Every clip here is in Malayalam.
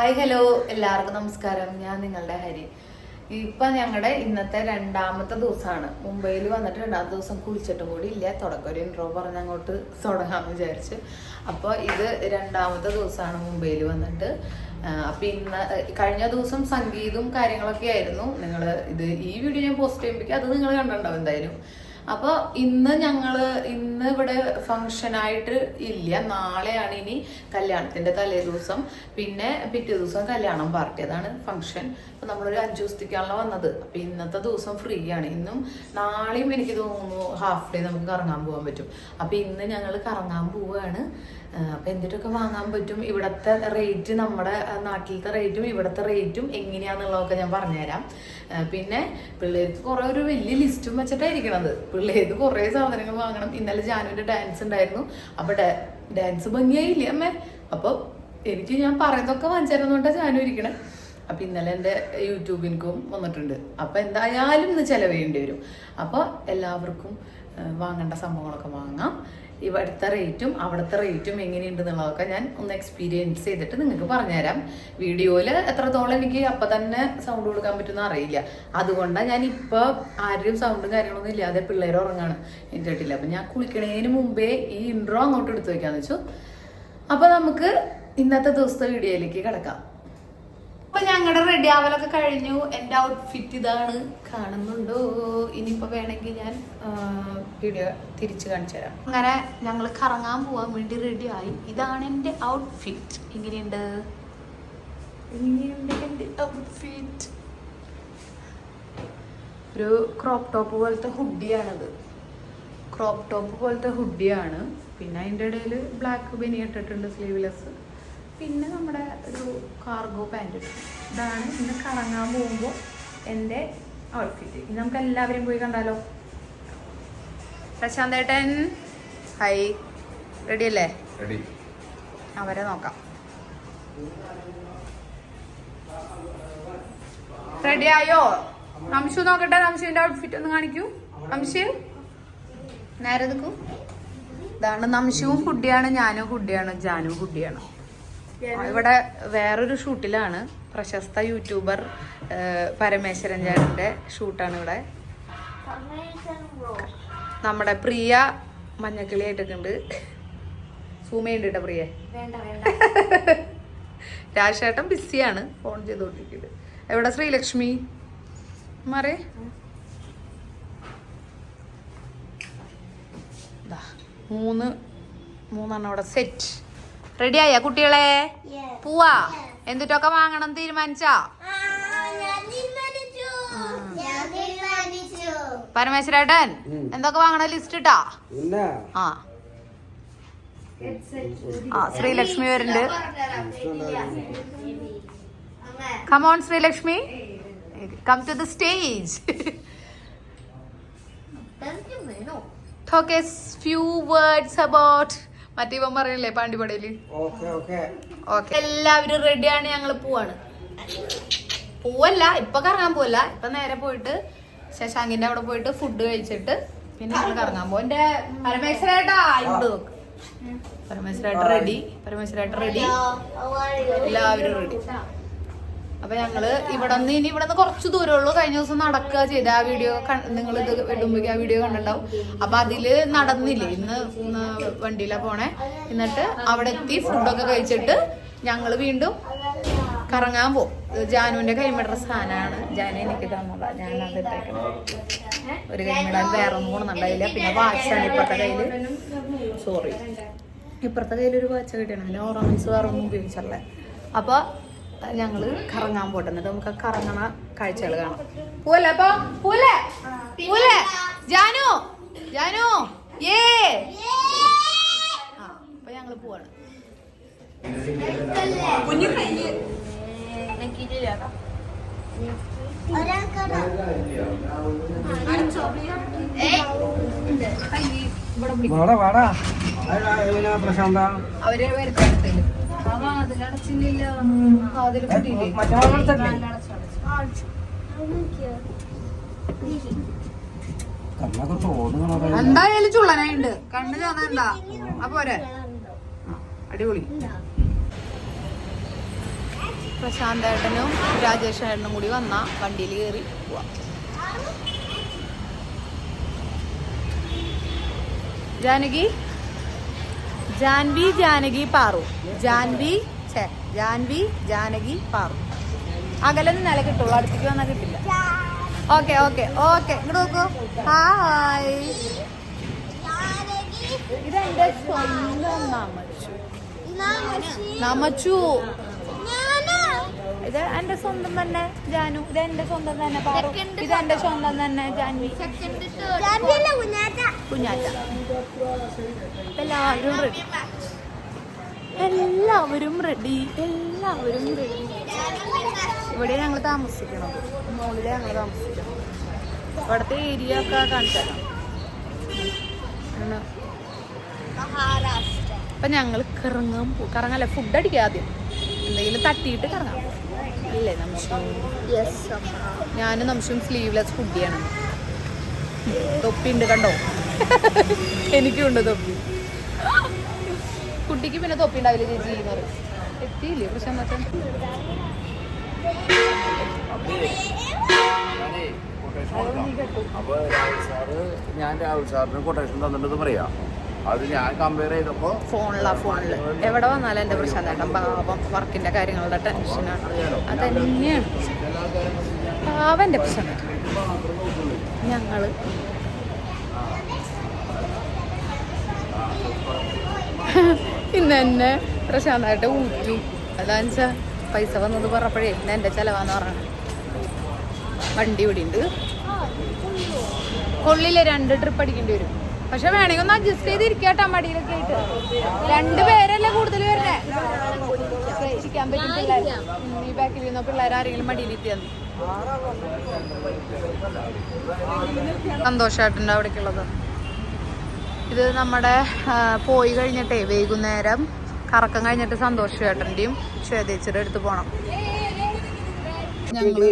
ഹായ് ഹലോ എല്ലാവർക്കും നമസ്കാരം. ഞാൻ നിങ്ങളുടെ ഹരി. ഇപ്പൊ ഞങ്ങളുടെ ഇന്നത്തെ രണ്ടാമത്തെ ദിവസമാണ്. മുംബൈയിൽ വന്നിട്ട് രണ്ടാമത്തെ ദിവസം കുളിച്ചിട്ടും കൂടി ഇല്ല. തുടക്കം ഒരു ഇൻട്രോ പറഞ്ഞ് അങ്ങോട്ട് തുടങ്ങാമെന്ന് വിചാരിച്ചു. അപ്പോൾ ഇത് രണ്ടാമത്തെ ദിവസമാണ് മുംബൈയിൽ വന്നിട്ട്. അപ്പം ഇന്ന് കഴിഞ്ഞ ദിവസം സംഗീതവും കാര്യങ്ങളൊക്കെ ആയിരുന്നു. നിങ്ങൾ ഈ വീഡിയോ ഞാൻ പോസ്റ്റ് ചെയ്യുമ്പോഴേക്കും അത് നിങ്ങൾ കണ്ടിട്ടുണ്ടാവും എന്തായാലും. അപ്പോൾ ഇന്ന് ഇവിടെ ഫംഗ്ഷനായിട്ട് ഇല്ല. നാളെയാണ് ഇനി കല്യാണത്തിന്റെ തലേ ദിവസം, പിന്നെ പിറ്റേ ദിവസം കല്യാണം പാർട്ടി, അതാണ് ഫംഗ്ഷൻ. അപ്പൊ നമ്മളൊരു 5 ദിവസത്തേക്കാണല്ലോ വന്നത്. അപ്പൊ ഇന്നത്തെ ദിവസം ഫ്രീ ആണ്. ഇന്നും നാളെയും എനിക്ക് തോന്നുന്നു ഹാഫ് ഡേ നമുക്ക് കറങ്ങാൻ പോകാൻ പറ്റും. അപ്പൊ ഇന്ന് ഞങ്ങൾ കറങ്ങാൻ പോവുകയാണ്. അപ്പൊ എന്തിട്ടൊക്കെ വാങ്ങാൻ പറ്റും, ഇവിടത്തെ റേറ്റ്, നമ്മുടെ നാട്ടിലത്തെ റേറ്റും ഇവിടത്തെ റേറ്റും എങ്ങനെയാന്നുള്ളതൊക്കെ ഞാൻ പറഞ്ഞുതരാം. പിന്നെ പിള്ളേർക്ക് കുറെ ഒരു വലിയ ലിസ്റ്റും വെച്ചിട്ടായിരിക്കണത്. പിള്ളേർക്ക് കുറെ സാധനങ്ങൾ വാങ്ങണം. ഇന്നലെ ജാനുവിന്റെ ഡാൻസ് ഉണ്ടായിരുന്നു. അപ്പൊ ഡാൻസ് ഭംഗിയായില്ലേ അമ്മേ? അപ്പൊ എനിക്ക് ഞാൻ പറയുന്നതൊക്കെ വാങ്ങിച്ചായിരുന്നോണ്ടാ ജാനു ഇരിക്കണേ. അപ്പൊ ഇന്നലെ എൻ്റെ യൂട്യൂബിനും വന്നിട്ടുണ്ട്. അപ്പൊ എന്തായാലും ഇന്ന് ചെലവേണ്ടി വരും. അപ്പൊ എല്ലാവർക്കും വാങ്ങേണ്ട സംഭവങ്ങളൊക്കെ വാങ്ങാം. ഇവിടുത്തെ റേറ്റും അവിടുത്തെ റേറ്റും എങ്ങനെയുണ്ട് എന്നുള്ളതൊക്കെ ഞാൻ ഒന്ന് എക്സ്പീരിയൻസ് ചെയ്തിട്ട് നിങ്ങൾക്ക് പറഞ്ഞുതരാം. വീഡിയോയിൽ എത്രത്തോളം എനിക്ക് അപ്പം തന്നെ സൗണ്ട് കൊടുക്കാൻ പറ്റുമെന്ന് അറിയില്ല. അതുകൊണ്ടാണ് ഞാൻ ഇപ്പോൾ ആരുടെയും സൗണ്ടും കാര്യങ്ങളൊന്നും ഇല്ലാതെ പിള്ളേർ ഉറങ്ങാണ് എന്നിട്ടില്ല. അപ്പം ഞാൻ കുളിക്കണതിന് മുമ്പേ ഈ ഇൻട്രോ അങ്ങോട്ട് എടുത്തു വയ്ക്കാന്ന് വെച്ചു. അപ്പം നമുക്ക് ഇന്നത്തെ ദിവസത്തെ വീഡിയോയിലേക്ക് കിടക്കാം. അപ്പൊ ഞങ്ങളുടെ റെഡി ആവലൊക്കെ കഴിഞ്ഞു. എൻ്റെ ഔട്ട്ഫിറ്റ് ഇതാണ്, കാണുന്നുണ്ടോ? ഇനിയിപ്പോ വേണമെങ്കിൽ ഞാൻ വീഡിയോ തിരിച്ചു കാണിച്ചു തരാം. അങ്ങനെ ഞങ്ങൾ കറങ്ങാൻ പോവാൻ വേണ്ടി റെഡി ആയി. ഇതാണ് എൻ്റെ ഔട്ട്ഫിറ്റ്. ഇങ്ങനെയുണ്ട് എൻ്റെ ഔട്ട്ഫിറ്റ്. ഒരു ക്രോപ്പ് ടോപ്പ് പോലത്തെ ഹുഡിയാണിത്. ക്രോപ്പ് ടോപ്പ് പോലത്തെ ഹുഡിയാണ്. പിന്നെ അതിൻ്റെ ഇടയിൽ ബ്ലാക്ക് ബനി ഇട്ടിട്ടുണ്ട്, സ്ലീവ്ലെസ്. പിന്നെ നമ്മുടെ ഒരു കാർഗോ പാൻറ് ഇട്ടു. ഇതാണ് ഇന്ന് കറങ്ങാൻ പോകുമ്പോൾ എൻ്റെ ഔട്ട്ഫിറ്റ്. ഇനി നമുക്ക് എല്ലാവരെയും പോയി കണ്ടാലോ. പ്രശാന്തേട്ടൻ ഹായ്, റെഡി അല്ലേ? അവരെ നോക്കാം. റെഡി ആയോ? അംശു നോക്കട്ടെ. അംശുവിൻ്റെ ഔട്ട്ഫിറ്റ് ഒന്ന് കാണിക്കൂ. അംശു നേരെ നിൽക്കൂ. ഇതാണ് നംശുവും ഹുഡിയാണ്, ഞാനും ഹുഡിയാണ്, ജാനും ഹുഡിയാണ്. ഇവിടെ വേറൊരു ഷൂട്ടിലാണ്. പ്രശസ്ത യൂട്യൂബർ പരമേശ്വരൻ ചേട്ടൻ്റെ ഷൂട്ടാണ് ഇവിടെ. നമ്മുടെ പ്രിയ മഞ്ഞക്കിളി ആയിട്ടൊക്കെ ഉണ്ട്. സൂമ ഉണ്ട് കേട്ടോ പ്രിയ. രാജേട്ടൻ ബിസിയാണ്, ഫോൺ ചെയ്തോണ്ടിരിക്കുന്നത്. എവിടെ ശ്രീലക്ഷ്മി മാറേ? മൂന്നെണ്ണം ഇവിടെ സെറ്റ്. റെഡി ആയ കുട്ടികളെ? പോവാ. എന്തിട്ടൊക്കെ വാങ്ങണം തീരുമാനിച്ചാ? പരമേശ്വരേട്ടൻ എന്തൊക്കെ വാങ്ങണ ലിസ്റ്റ് ഇട്ടാ? ശ്രീലക്ഷ്മി വരുന്നുണ്ട്. Come on Sreelakshmi, come to the stage. Talk a few words about മറ്റേ ഇവൻ പറയല്ലേ പാണ്ടിപ്പടയില്. ഓക്കെ, എല്ലാവരും റെഡിയാണ്. ഞങ്ങൾ പോവാണ്. ഇപ്പൊ കറങ്ങാൻ പോവല്ല. ഇപ്പൊ നേരെ പോയിട്ട് ശശാങ്കിന്റെ അവിടെ പോയിട്ട് ഫുഡ് കഴിച്ചിട്ട് പിന്നെ ഞങ്ങൾ കറങ്ങാൻ പോകും. എന്റെ പരമേശ്വരേട്ടാ ഇങ്ങോട്ട് നോക്ക്. പരമേശ്വരേട്ട റെഡി. എല്ലാവരും റെഡി. അപ്പൊ ഞങ്ങള് ഇവിടുന്ന് കുറച്ച് ദൂരമുള്ളൂ. കഴിഞ്ഞ ദിവസം നടക്കുക ചെയ്ത ആ വീഡിയോ നിങ്ങൾ ഇത് ഇടുമ്പോഴേക്കും ആ വീഡിയോ കണ്ടിട്ടുണ്ടാവും. അപ്പൊ അതില് നടന്നില്ലേ. ഇന്ന് വണ്ടിയിലാ പോണേ. എന്നിട്ട് അവിടെ എത്തി ഫുഡൊക്കെ കഴിച്ചിട്ട് ഞങ്ങള് വീണ്ടും കറങ്ങാൻ പോകും. ജാനുവിന്റെ കൈമിട സാധനമാണ്. ജാനു എനിക്ക് തന്നതാ. ഞാൻ അത് ഇട്ടേക്കണം. ഒരു കൈമിടാൻ വേറെ ഒന്നും കൊണ്ടുണ്ടായില്ല. പിന്നെ വാച്ചാണ് ഇപ്പുറത്തെ കയ്യില്. ഇപ്പുറത്തെ കയ്യിലൊരു വാച്ച കിട്ടിയാണ്. പിന്നെ ഓർണമെന്റ്സ് വേറെ ഒന്നും ഉപയോഗിച്ചല്ലേ. അപ്പൊ ഞങ്ങള് കറങ്ങാൻ പോട്ടെ. എന്നിട്ട് നമുക്ക് കറങ്ങണ കാഴ്ചകൾ കാണാം. പോലെ ജാനു ഏ അപ്പൊ ഞങ്ങള് പോവാണ്. അവരെ വരുത്തില്ല. എന്തായാലും ചുള്ളനായിണ്ട്. കണ്ണ് ചോന്നണ്ട. അപ്പോരെ അടിപൊളി. പ്രശാന്ത് ഏട്ടനും രാജേഷ് ഏട്ടനും കൂടി വന്ന വണ്ടിയിൽ കയറി പോവാം. ജാനകി ജാൻവി ജാനകി പാറു ജാൻവി ജാനകി പാറു. അകലെ നിന്നാലേ കിട്ടുള്ളൂ, അടുത്തേക്ക് വന്നാൽ കിട്ടില്ല. ഓക്കെ ഓക്കെ ഓക്കെ, ഇങ്ങോട്ട് നോക്കൂ. ഹായ്, ഇതെന്റെ സ്വന്തം നമച്ചു. ഇത് എന്റെ സ്വന്തം തന്നെ ജാനു, ഇത് എന്റെ സ്വന്തം തന്നെ പാറു, ഇത് എന്റെ സ്വന്തം തന്നെ ജാൻവി. കുഞ്ഞാറ്റ. എല്ലാവരും റെഡി, എല്ലാവരും റെഡി, എല്ലാവരും റെഡി. ഇവിടെ ഞങ്ങൾ താമസിക്കണത്, മുകളിലെ ഞങ്ങൾ താമസിക്കണം. ഇവിടുത്തെ ഏരിയ ഒക്കെ കാണിച്ചാലോ. അപ്പൊ ഞങ്ങൾ കറങ്ങാല്ല, ഫുഡ് അടിക്കാം ആദ്യം, എന്തെങ്കിലും തട്ടിയിട്ട് കറങ്ങാം അല്ലേ നംശും? ഞാനും നംശും സ്ലീവ്ലെസ് ഫുഡിയാണ്. തൊപ്പിയുണ്ട് കണ്ടോ, എനിക്കുണ്ട് തൊപ്പി. കുട്ടിക്ക് പിന്നെ തൊപ്പി ഉണ്ടാവില്ല ചേച്ചി എന്ന് പറയും. എത്തിയില്ലേ പ്രശ്നം? അപ്പൊ ഞാൻ രാഹുൽ സാറിന് കൊട്ടേഷൻ തന്നിട്ട് പറയാം. അത് ഞാൻ കമ്പയർ ചെയ്തപ്പോ ഫോണില് എവിടെ വന്നാലും എന്റെ പ്രശാന്തേട്ടൻ പാവം വർക്കിന്റെ കാര്യങ്ങളുടെ ടെൻഷനാണ്. അതന്നെയാണ് പാവന്റെ പ്രശ്നം. ഞങ്ങള് ഇന്ന് തന്നെ പ്രശാന്തായിട്ട് ഊറ്റു. അതാന്ന് വെച്ചാ പൈസ വന്നത് പറഞ്ഞപ്പോഴേ ഇന്ന് എന്റെ ചെലവാന്ന് പറയണം. വണ്ടി ഇവിടെ ഉണ്ട്, കൊള്ളില്ലേ, 2 ട്രിപ്പ് അടിക്കേണ്ടി വരും. പക്ഷെ വേണമെങ്കിൽ ഒന്ന് അഡ്ജസ്റ്റ് ചെയ്തിരിക്കട്ടോ മടിയിലൊക്കെ ആയിട്ട്. 2 പേരല്ലേ കൂടുതൽ വരണേ, ഇരിക്കാൻ പറ്റും പിള്ളേർ. ഈ ബാക്കിൽ നിന്നോ പിള്ളേർ ആരെങ്കിലും മടിയിലിരിക്കുന്നു. സന്തോഷേട്ടൻ്റെ അവിടേക്കുള്ളത് ഇത്. നമ്മുടെ പോയി കഴിഞ്ഞിട്ടേ വൈകുന്നേരം കറക്കം കഴിഞ്ഞിട്ട് സന്തോഷേട്ടൻ്റെയും ശ്വേതേച്ചിയുടെ അടുത്ത് പോകണം. ഞങ്ങള്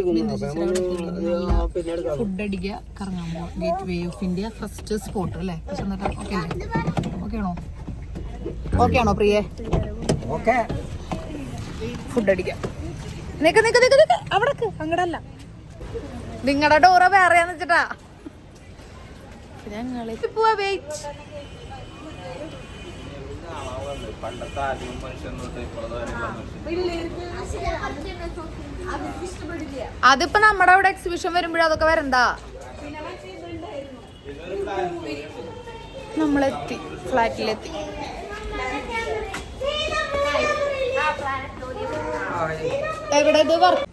ഫുഡ് അടിക്കുക, കറങ്ങാൻ പോവാം. Gate way of India first spot അല്ലേ? പക്ഷെ എന്നിട്ട് ഓക്കെ അല്ലേ? ഓക്കെ ആണോ പ്രിയേ? ഫുഡ് അടിക്കാം. നിക്ക് അവിടെ അങ്ങടല്ല, നിങ്ങളുടെ ഡോറ വേറെയാന്ന് വെച്ചിട്ടാ ഞങ്ങള് പോവാ. വെയിറ്റ്, അതിപ്പോ നമ്മുടെ അവിടെ എക്സിബിഷൻ വരുമ്പോഴേ അതൊക്കെ വരണ്ടാ. നമ്മളെത്തി, ഫ്ലാറ്റിലെത്തി. എവിടെ ഇത് വർക്ക്?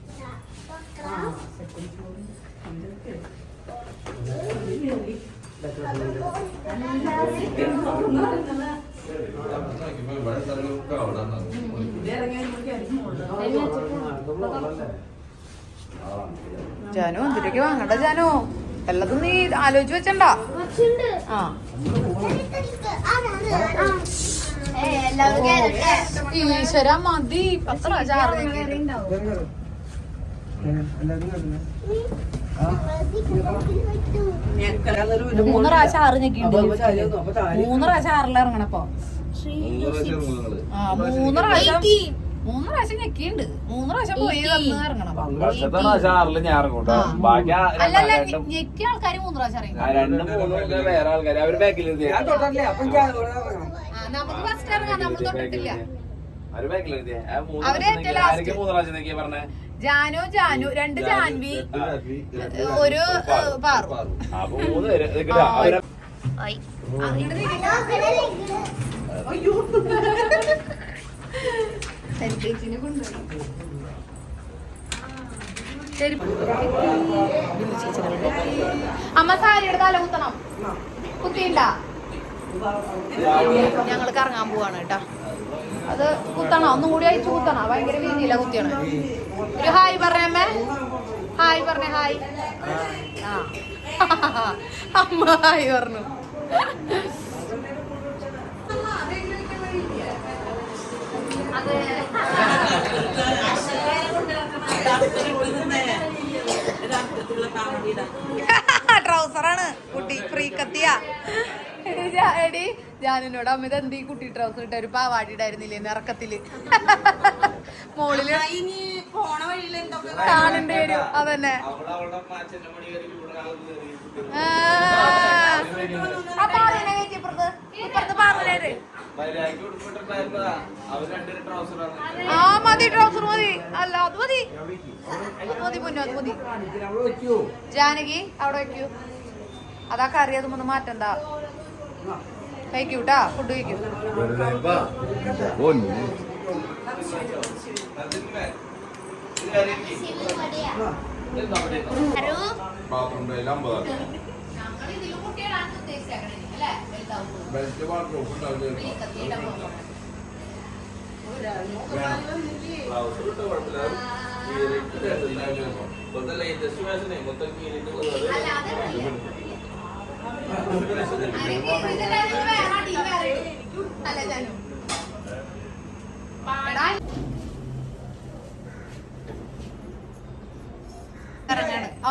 ജാനു എന്തിട്ടേക്ക് വാങ്ങണ്ട ജാനു, എല്ലാതും നീ ആലോചിച്ച് വെച്ചണ്ടാ. ആ ഈശ്വര മതി, 10 പ്രാവശ്യം 3 പ്രാവശ്യം 6 ഞെക്കിണ്ട്. 3 പ്രാവശ്യം 6 ഇറങ്ങണപ്പോ. 3 പ്രാവശ്യം ഞെക്കിണ്ട്. 3 പ്രാവശ്യം പോയി വന്ന് ഇറങ്ങണം. അല്ലല്ല, ഞെക്കിയ ആൾക്കാര് 3 പ്രാവശ്യം ഇറങ്ങി. നമുക്ക് ഫസ്റ്റ് ഇറങ്ങാം, നമ്മൾ തൊട്ടിട്ടില്ല. അവര് ഏറ്റവും ലാസ്റ്റ്. ജാനു 2 ജാൻവി 1 പാറു. അമ്മ സാരിയുടെ തല കുത്തണം, കുത്തിയില്ല. ഞങ്ങൾ കറങ്ങാൻ പോവാണ് കേട്ടാ. അത് കുത്തണോ? ഒന്നും കൂടി അയച്ചു കുത്തണോ? ഭയങ്കര വീതിയില്ല കുത്തിയാണ്. ഒരു ഹായ് പറഞ്ഞമ്മേ, ഹായ് പറഞ്ഞേ. ഹായ്. ആ അമ്മ ഹായ് പറഞ്ഞു. ട്രൗസറാണ് കുട്ടി, ഫ്രീ കത്തിയ. എടി ഞാനെന്നോട് അമ്മ ഇത് എന്ത് ഈ കുട്ടി ട്രൗസർ ഇട്ട ഒരു പാവാടി ഇടായിരുന്നില്ലേ ഇറക്കത്തില് മോളില് കാണേണ്ടി വരും അതന്നെ. ആ മതി ട്രൗസർ മതി. അല്ല അത് മതി, അത് മതി മുന്നോ, അത് മതി. ജാനകി അവിടെ വെക്കൂ. അതാ കറി അതൊന്നും മാറ്റണ്ട. കഴിക്കൂട്ടാ, ഫുഡ് കഴിക്കൂ.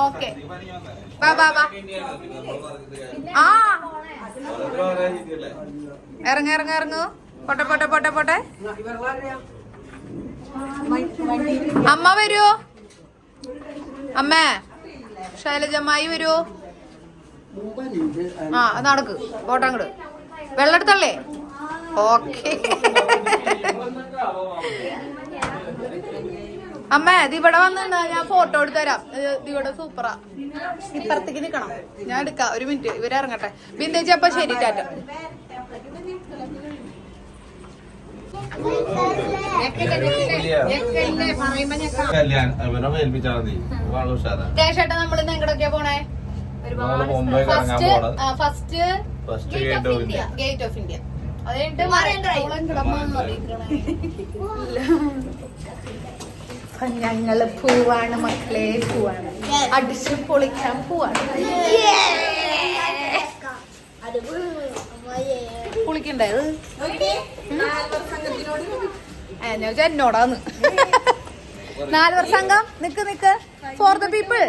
ഓക്കെ ബാ ബാ ബാ. ആ ഇറങ്ങ ഇറങ്ങ ഇറങ്ങു. പോട്ടെ പോട്ടെ പോട്ടെ പോട്ടെ. അമ്മ വരുവോ? അമ്മേ ശൈലജമ്മായി വരുവോ? ആ നടക്ക് പോട്ടെ അങ്ങോട്ട്. വെള്ളം എടുത്തല്ലേ? ഓക്കെ. അമ്മ ഇത് ഇവിടെ വന്നിട്ടുണ്ടാ, ഞാൻ ഫോട്ടോ എടുത്ത് തരാം. ഇത് ഇവിടെ സൂപ്പറാ. ഇപ്പുറത്തേക്ക് നിക്കണം, ഞാൻ എടുക്കാം. ഒരു മിനിറ്റ് ഇവരിറങ്ങട്ടെ. ബിന്ദേച്ചി അപ്പൊ ശരി, ടാറ്റ. ചേട്ടാ നമ്മൾ ഇന്ന് എങ്ങോട്ടൊക്കെയാ പോണേ? ഫസ്റ്റ് ഗേറ്റ് ഓഫ് ഇന്ത്യ, അത് ഞങ്ങള് പോവാണ് മക്കളെ, പോവാണ്. അടിച്ച് പൊളിക്കാൻ പോവാണ്. പൊളിക്കണ്ടേ അത്? എന്നോടാന്ന് 4 വർഷം സംഘം. നിക്ക് ഫോർ ദ പീപ്പിൾ.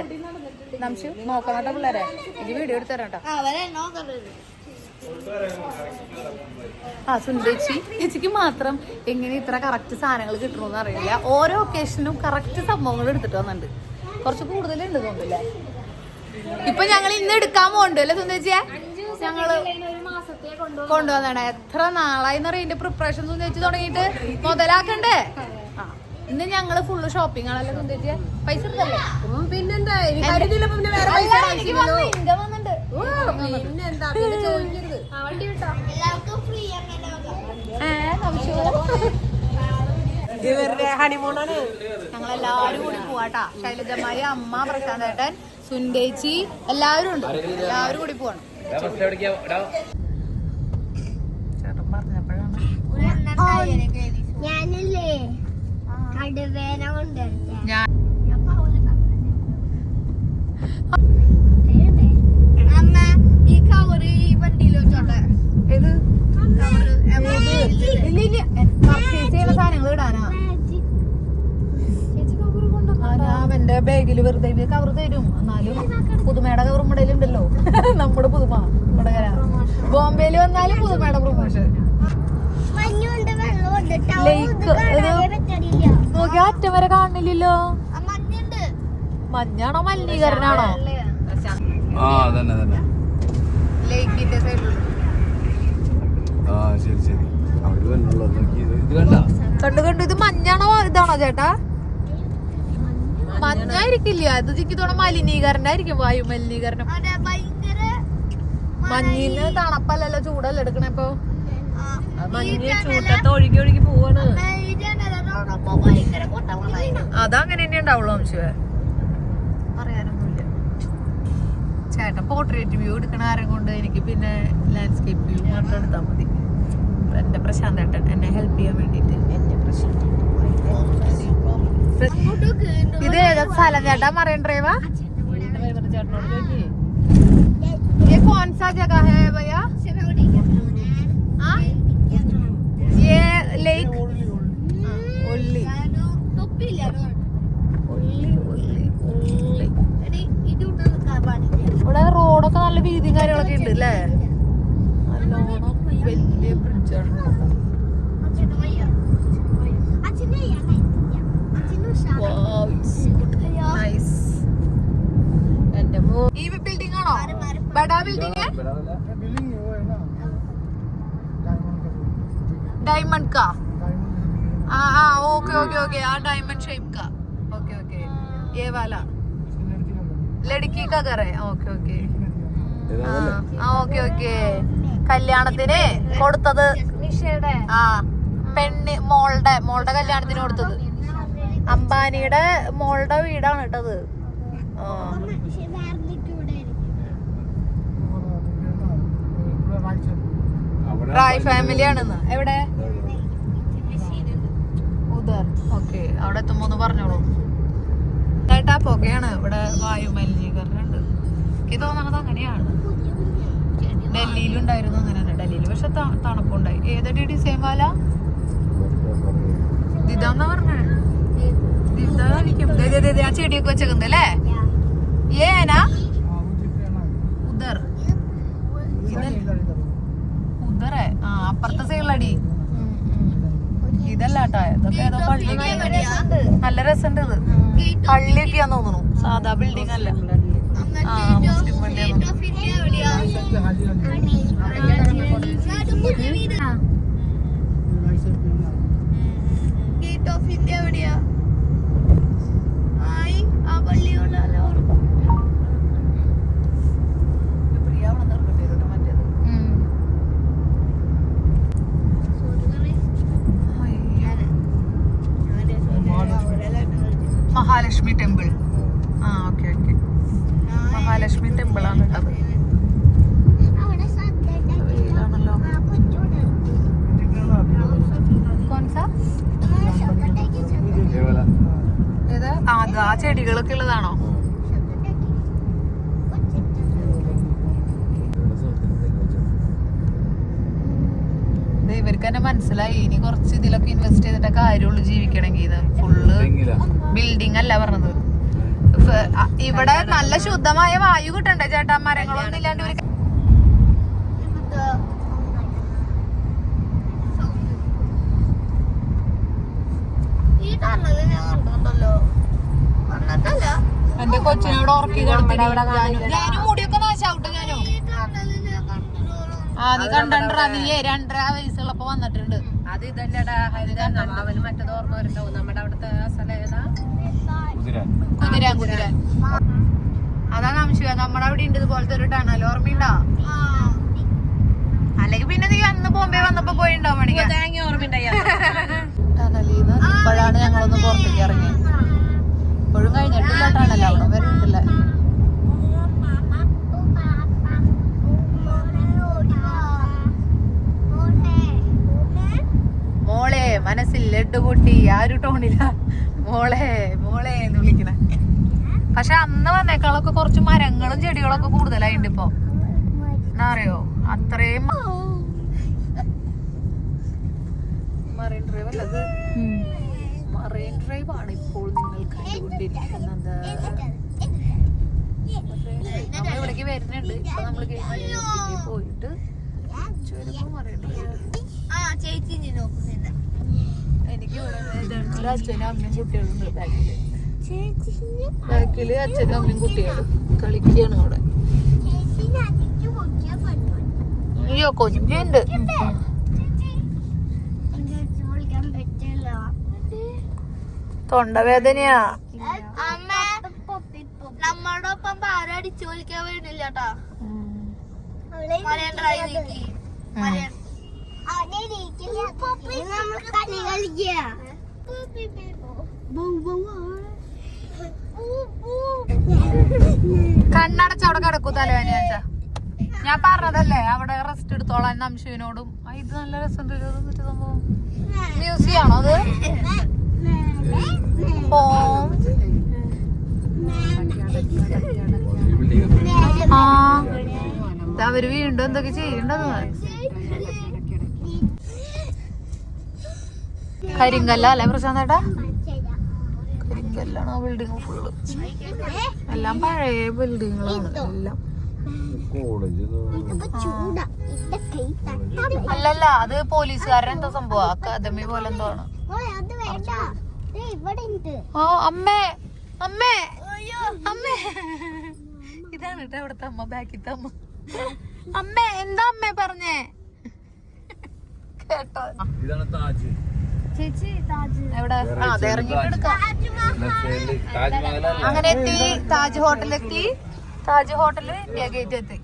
നംശു നോക്കണോട്ടോ പിള്ളേരെ. എനിക്ക് വീഡിയോ എടുത്തു തരാം കേട്ടോ. ആ സുന്ദരിച്ചി ചേച്ചിക്ക് മാത്രം എങ്ങനെ ഇത്ര കറക്റ്റ് സാധനങ്ങൾ കിട്ടണമെന്ന് അറിയില്ല. ഓരോ ഒക്കേഷനും കറക്റ്റ് സംഭവങ്ങൾ എടുത്തിട്ട് വന്നിട്ടുണ്ട്. കുറച്ച് കൂടുതലുണ്ട് തോന്നില്ലേ? ഇപ്പൊ ഞങ്ങൾ ഇന്ന് എടുക്കാൻ പോകണ്ടോ അല്ലേ സുന്ദരിച്ചിയെ? ഞങ്ങള് കൊണ്ടുവന്നാണ്. എത്ര നാളായിന്ന് അറിയാം ഇതിന്റെ പ്രിപ്പറേഷൻ സുന്ദരിച്ച് തുടങ്ങിയിട്ട്. മുതലാക്കണ്ടേ? ആ ഇന്ന് ഞങ്ങള് ഫുള്ള് ഷോപ്പിംഗ് ആണല്ലോ സുന്ദരിച്ചിയെ. പൈസ എടുത്തല്ലേ? പിന്നെന്താ ഇവരുടെ ഹണിമൂണാണ്. ഞങ്ങളെല്ലാവരും കൂടി പോവാട്ടാ. ശൈലജമ്മായി, അമ്മ, പ്രശാന്തേട്ടൻ, സുന്ദേച്ചി എല്ലാവരും ഉണ്ട്. എല്ലാവരും കൂടി പോവാണ്. ചേട്ടൻ പറഞ്ഞപ്പോഴാണ് ഞാനില്ലേ കടുവേന കൊണ്ടുവരുന്നത്. ഞാൻ അമ്മ ഈ കവറ് ഈ വണ്ടിയിൽ വെച്ചോട്ടെ. ഇത് പർച്ചേസ് ചെയ്യുന്ന സാധനങ്ങൾ ഇടാനാ. അവന്റെ ബാഗില് വെറുതെ കവർ തരും. എന്നാലും പുതുമയുടെ കവർ ഇടയിലുണ്ടല്ലോ. നമ്മുടെ പുതുമ വടകര. ബോംബെയില് വന്നാലും പുതുമയുടെ പ്രൊമോഷൻ. ലേക്ക് നോക്കി അറ്റം വരെ കാണുന്നില്ലല്ലോ. മഞ്ഞാണോ മലിനീകരണാണോ? ലേക്കിന്റെ സൈഡിൽ കണ്ടു. ഇത് മഞ്ഞാണോ ഇതാണോ ചേട്ടാ? മഞ്ഞായിരിക്കില്ല, ഇത് ചിക്കിത്തോടെ മലിനീകരണായിരിക്കും. വായു മലിനീകരണം. മഞ്ഞിന് തണുപ്പല്ലല്ലോ, ചൂടല്ലേ എടുക്കണേ. ഇപ്പൊ ചൂട്ടത്ത് ഒഴുകി ഒഴുകി പോവാണ്. അതങ്ങനെ തന്നെ ഉണ്ടാവുള്ളൂ അംശുവേ. പറയാനൊന്നുമില്ല. ചേട്ടൻ പോർട്രേറ്റ് വ്യൂ എടുക്കണ ആരും കൊണ്ട് എനിക്ക് പിന്നെ ലാൻഡ്സ്കേപ്പ് വ്യൂ മാത്രം എടുത്താൽ മതി. എന്റെ പ്രശാന്തേട്ടൻ എന്നെ ഹെൽപ്പ് ചെയ്യാൻ വേണ്ടിട്ട്. ഇത് ഏതാ സ്ഥലം ചേട്ടാ? മറൈൻ ഡ്രൈവാ? ചേട്ടനോട് ചോദിക്കേ. ये कौन सा जगह है भैया? ये लेक ओली ഇവിടെ റോഡൊക്കെ നല്ല വീതിയും കാര്യങ്ങളൊക്കെ ഉണ്ട് അല്ലേ? നല്ലോണം വലിയ ബ്രിഡ്ജാണ്. ഈ ബിൽഡിംഗ് ആണോ? ബഡാ ബിൽഡിംഗ് डायमंड का हाँ ओके ओके ओके हाँ डायमंड शेप का ओके ओके ये वाला लड़की का घर है ओके ओके हाँ ओके ओके കല്യാണത്തിന് കൊടുത്തത് ആ പെണ്ണ് മോളുടെ കല്യാണത്തിന് കൊടുത്തത് അംബാനിയുടെ മോളുടെ വീടാണ് കേട്ടത്. റായ് ഫാമിലി ആണെന്ന്. എവിടെ? ഉദർ. ഓക്കെ, അവിടെ എത്തുമ്പോ ഒന്ന് പറഞ്ഞോളൂ. ചേട്ടാ പുകയാണ് ഇവിടെ, വായു മലിനീകരണമുണ്ട്. എനിക്ക് തോന്നണത് അങ്ങനെയാണ്. ഡൽഹിയിലും ഉണ്ടായിരുന്നു അങ്ങനെ തന്നെ. ഡൽഹിയിൽ പക്ഷെ തണുപ്പുണ്ടായി. ഏതടി ഡിസൈൻ വാല ഇതാന്നാ പറഞ്ഞേ? ഇതായിരിക്കും. ആ ചെടിയൊക്കെ വെച്ചേക്കുന്നത് അല്ലേ? ഏനാ ഉദർ ഉദറേ? ആ അപ്പുറത്തെ സൈഡിലടി. ഇതല്ലാട്ടാ, ഇതൊക്കെ ഏതോ പള്ളിയൊക്കെ. നല്ല രസമുണ്ട് ഇത്. പള്ളിയൊക്കെയാന്ന് തോന്നുന്നു, സാധാ ബിൽഡിംഗ് അല്ല. ആ മുസ്ലിം പള്ളിയാന്ന്. മഹാലക്ഷ്മി ടെമ്പിൾ. ആ ഓക്കെ ഓക്കെ, മഹാലക്ഷ്മി ടെമ്പിൾ ആണ് കേട്ടത്. വെയിലാണല്ലോ. ഏതാ? ആ ചെടികളൊക്കെ ഉള്ളതാണോ? ഇവർക്ക് തന്നെ മനസ്സിലായി ഇനി കുറച്ച് ഇതിലൊക്കെ ഇൻവെസ്റ്റ് ചെയ്തിട്ട് കാര്യമുള്ളൂ ജീവിക്കണമെങ്കിൽ. ഇത് ഫുള്ള് ബിൽഡിംഗ് അല്ല പറഞ്ഞത്. ഇവിടെ നല്ല ശുദ്ധമായ വായു കിട്ടണ്ടേ ചേട്ടാ? മരങ്ങളൊന്നും ഇല്ലാണ്ട് ഒരു എന്റെ കൊച്ചിനോട് ഉറക്കി കിടത്തി. ഞാനും മുടിയൊക്കെ നാശാവട്ടെ. ഞാനോ ആ നീ കണ്ടാ? നീ 2.5 വയസ്സുള്ളപ്പോ വന്നിട്ടുണ്ട്. അത് ഇതല്ലടാ അവന് മറ്റേത് ഓർമ്മ വരുന്നുണ്ടാവും. നമ്മുടെ അവിടുത്തെ സ്ഥലം ഏതാ? കുതിരാൻ. അതാണ് അംശുക. നമ്മുടെ അവിടെ ഉണ്ട് ഇതുപോലത്തെ ഒരു ടണൽ. ഓർമ്മയുണ്ടോ? അല്ലെങ്കിൽ പിന്നെ നീ അന്ന് ബോംബെ വന്നപ്പോ പോയിണ്ടാവും. ടണലിന്ന് ഇപ്പോഴാണ് ഞങ്ങളൊന്ന് പുറത്തേക്ക് ഇറങ്ങി. ഇപ്പോഴും കഴിഞ്ഞിട്ടില്ല ടണൽ, അവിടെ വരുന്നില്ല. മോളെ മനസ്സിൽ ലഡ്ഡു പൊട്ടി. ആ ഒരു ടോണില്ല മോളെ മോളെ എന്ന് വിളിക്കണേ. പക്ഷെ അന്ന് വന്നേക്കാളൊക്കെ കുറച്ച് മരങ്ങളും ചെടികളൊക്കെ കൂടുതലായിട്ടുണ്ട് ഇപ്പൊ. എന്താ അറിയോ, അത്രയും മറൈൻ ഡ്രൈവ് അല്ലത്, മറൈൻ ഡ്രൈവ് ആണ് ഇപ്പോൾ നിങ്ങൾ കണ്ടുകൊണ്ടിരിക്കുന്നത്. നമ്മൾ ഇവിടേക്ക് വരുന്നുണ്ട്. ഇപ്പൊ നമ്മള് പോയിട്ട് മറൈൻ ഡ്രൈവ്. എനിക്ക് ഇവിടെ അച്ഛനും അമ്മയും കുട്ടികളുണ്ട് ബാക്കില്. അച്ഛനും അമ്മയും കുട്ടികളും കളിക്കുകയാണ് അവിടെ. അയ്യോ കൊഞ്ചുണ്ട്. തൊണ്ടവേദനയാ. നമ്മുടെ ഒപ്പം ആരും അടിച്ചു വിളിക്കാൻ വേണ്ടില്ല കേട്ടാ. കണ്ണടച്ചവിടെ കിടക്കൂ തലവേന. ഞാൻ പറഞ്ഞതല്ലേ അവിടെ റെസ്റ്റ് എടുത്തോളാൻ അംശുവിനോടും. ഇത് നല്ല രസമുണ്ട് സംഭവം. മ്യൂസിയം ആണോ അത്? അവര് വീണ്ടും എന്തൊക്കെ ചെയ്യണ്ടത്. കരിങ്കല്ല അല്ലേ പ്രശാന്തേട്ടാ? കരിങ്കല്ലാണ് ആ ബിൽഡിങ് ഫുള്ള്. എല്ലാം പഴയ ബിൽഡിങ്ങുകളാണ് എല്ലാം. അല്ലല്ല അത് പോലീസുകാരൻ എന്താ സംഭവം അക്കാദമി പോലെ എന്തോ ആണ്. അത് വേണ്ട ഇവിടെ ഉണ്ട്. ഓ അമ്മേ അമ്മേ അമ്മേ ഇതാണ് കേട്ടോ അവിടുത്തെ അമ്മ ബാക്കിത്തെ അമ്മ. അമ്മേ എന്താ അമ്മേ പറഞ്ഞേ കേട്ടോ? ഇതാണ് താജ്. ചേച്ചി താജ് എവിടെ? ആ അതെ ഇറങ്ങിട്ട് എടുക്കാം. താജ്മഹൽ അങ്ങനെ എത്തി താജ് ഹോട്ടലെത്തി. താജ് ഹോട്ടല് ഇന്ത്യ ഗേറ്റ് എത്തി.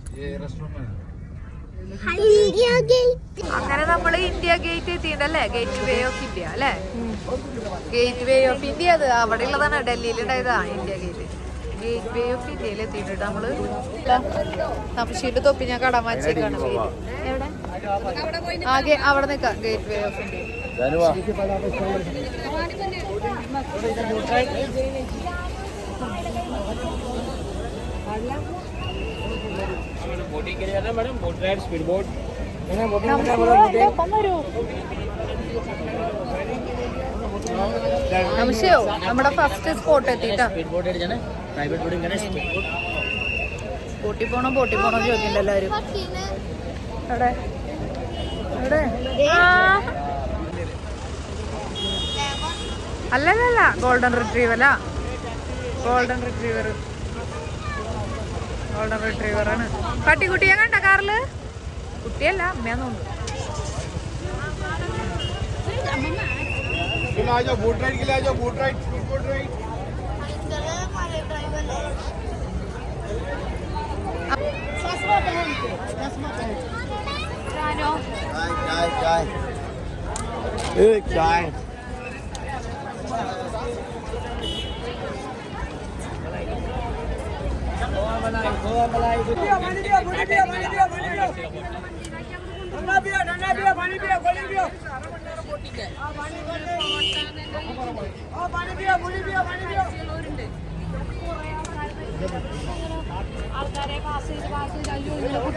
അങ്ങനെ നമ്മള് ഇന്ത്യ ഗേറ്റ് എത്തിണ്ടല്ലേ? ഗേറ്റ് വേ ഓഫ് ഇന്ത്യ അല്ലേ? ഗേറ്റ് വേ ഓഫ് ഇന്ത്യ അത് അവിടെ ഉള്ളതാണ്. ഡൽഹിയിൽ ഉണ്ടായതാ India gate. Gate way of ഇന്ത്യയിൽ എത്തിയിട്ടുണ്ട് നമ്മള്. തപ്പശ്ശീട്ട് തൊപ്പി ഞാൻ കടം വച്ചേക്കാണ്. എവിടെ? ആകെ അവിടെ നിക്കാം. Gate way of India. നമസ്യോ നമ്മുടെ ഫസ്റ്റ് സ്പോട്ട് എത്തിട്ടാ. ബോട്ടിൽ പോണോ ചോദിക്കണ്ട എല്ലാവരും. എവിടെ എവിടെ? അല്ലല്ല ഗോൾഡൻ റിട്രീവർ. ആണ്. പട്ടിക്കുട്ടിയെ കണ്ട കാറില്? കുട്ടിയല്ല അമ്മയാന്ന് തോന്നുന്നു.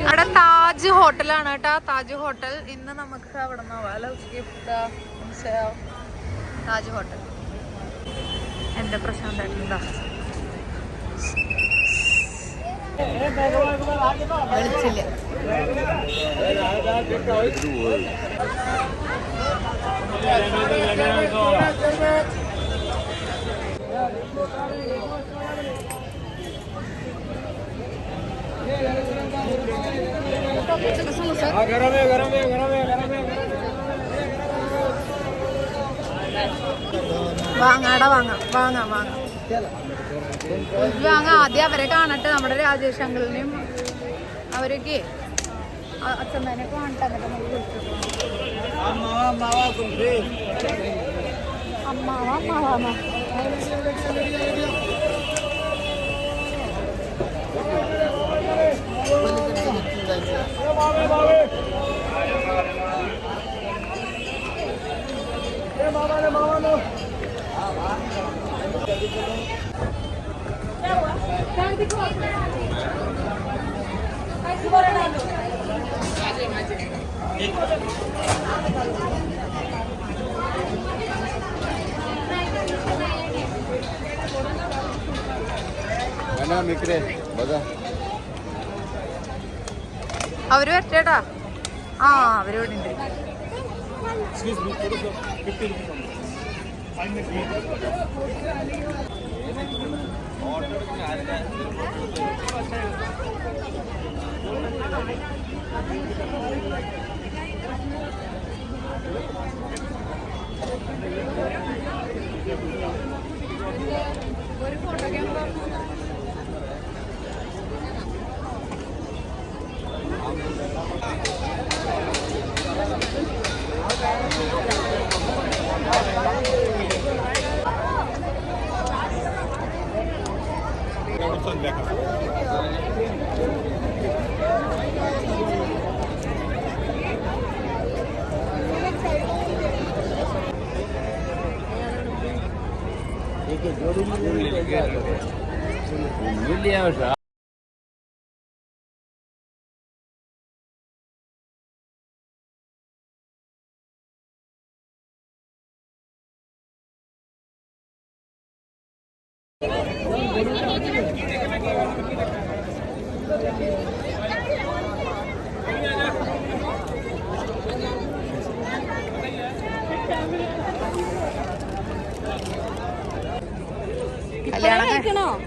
അവിടെ താജ് ഹോട്ടലാണ് കേട്ടാ. താജ് ഹോട്ടൽ. ഇന്ന് നമുക്ക് അവിടെ താജ് ഹോട്ടൽ. എന്റെ പ്രശാന്തായിട്ടുണ്ടാ വിളിച്ചില്ല. വാങ്ങാടാ വാങ്ങാം. ആദ്യം അവരെ കാണട്ടെ. നമ്മുടെ രാജേഷ് അങ്കിളിനെയും അവരൊക്കെ അച്ഛമ്മേനൊക്കെ കാണട്ടെ. എന്നിട്ട് നമുക്ക് വിളിച്ചിട്ടു അമ്മാവാ. അവര് വരട്ടേട്ടാ. ആ അവരോട് ഉണ്ട്. ഒരു ഫോട്ടോ ക്യാമറ ഒന്നുമില്ല.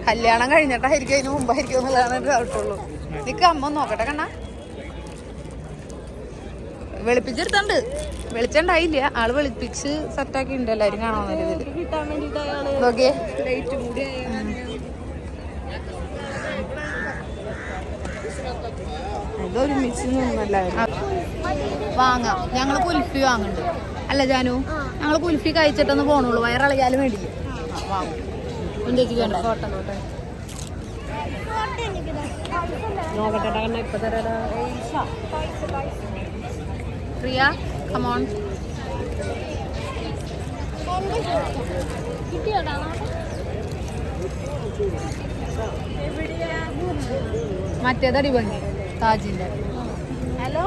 കല്യാണം കഴിഞ്ഞിട്ടായിരിക്കും അതിന് മുമ്പായിരിക്കും എന്നുള്ളതാണ് ഒരു ഡൗട്ടുള്ളൂ. നിക്ക് അമ്മ നോക്കട്ടെ കണ്ണ. വെളുപ്പിച്ചെടുത്തണ്ട്, വെളിച്ചുണ്ടായില്ല. ആള് വെളുപ്പിച്ച് സെറ്റാക്കി ഉണ്ട്, എല്ലാരും കാണാൻ ഇതില് നോക്കിയേ. വാങ്ങാം. ഞങ്ങള് കുൽഫി വാങ്ങുന്നുണ്ട് അല്ല ജാനു? ഞങ്ങള് കുൽഫി കഴിച്ചിട്ടൊന്ന് പോണുള്ളൂ, വയറിളകിയാലും വേണ്ടില്ല. വാങ്ങും. ഫോട്ടോ പ്രിയ കമോൺ. മറ്റേതടി ഭംഗി താജിന്റെ. ഹലോ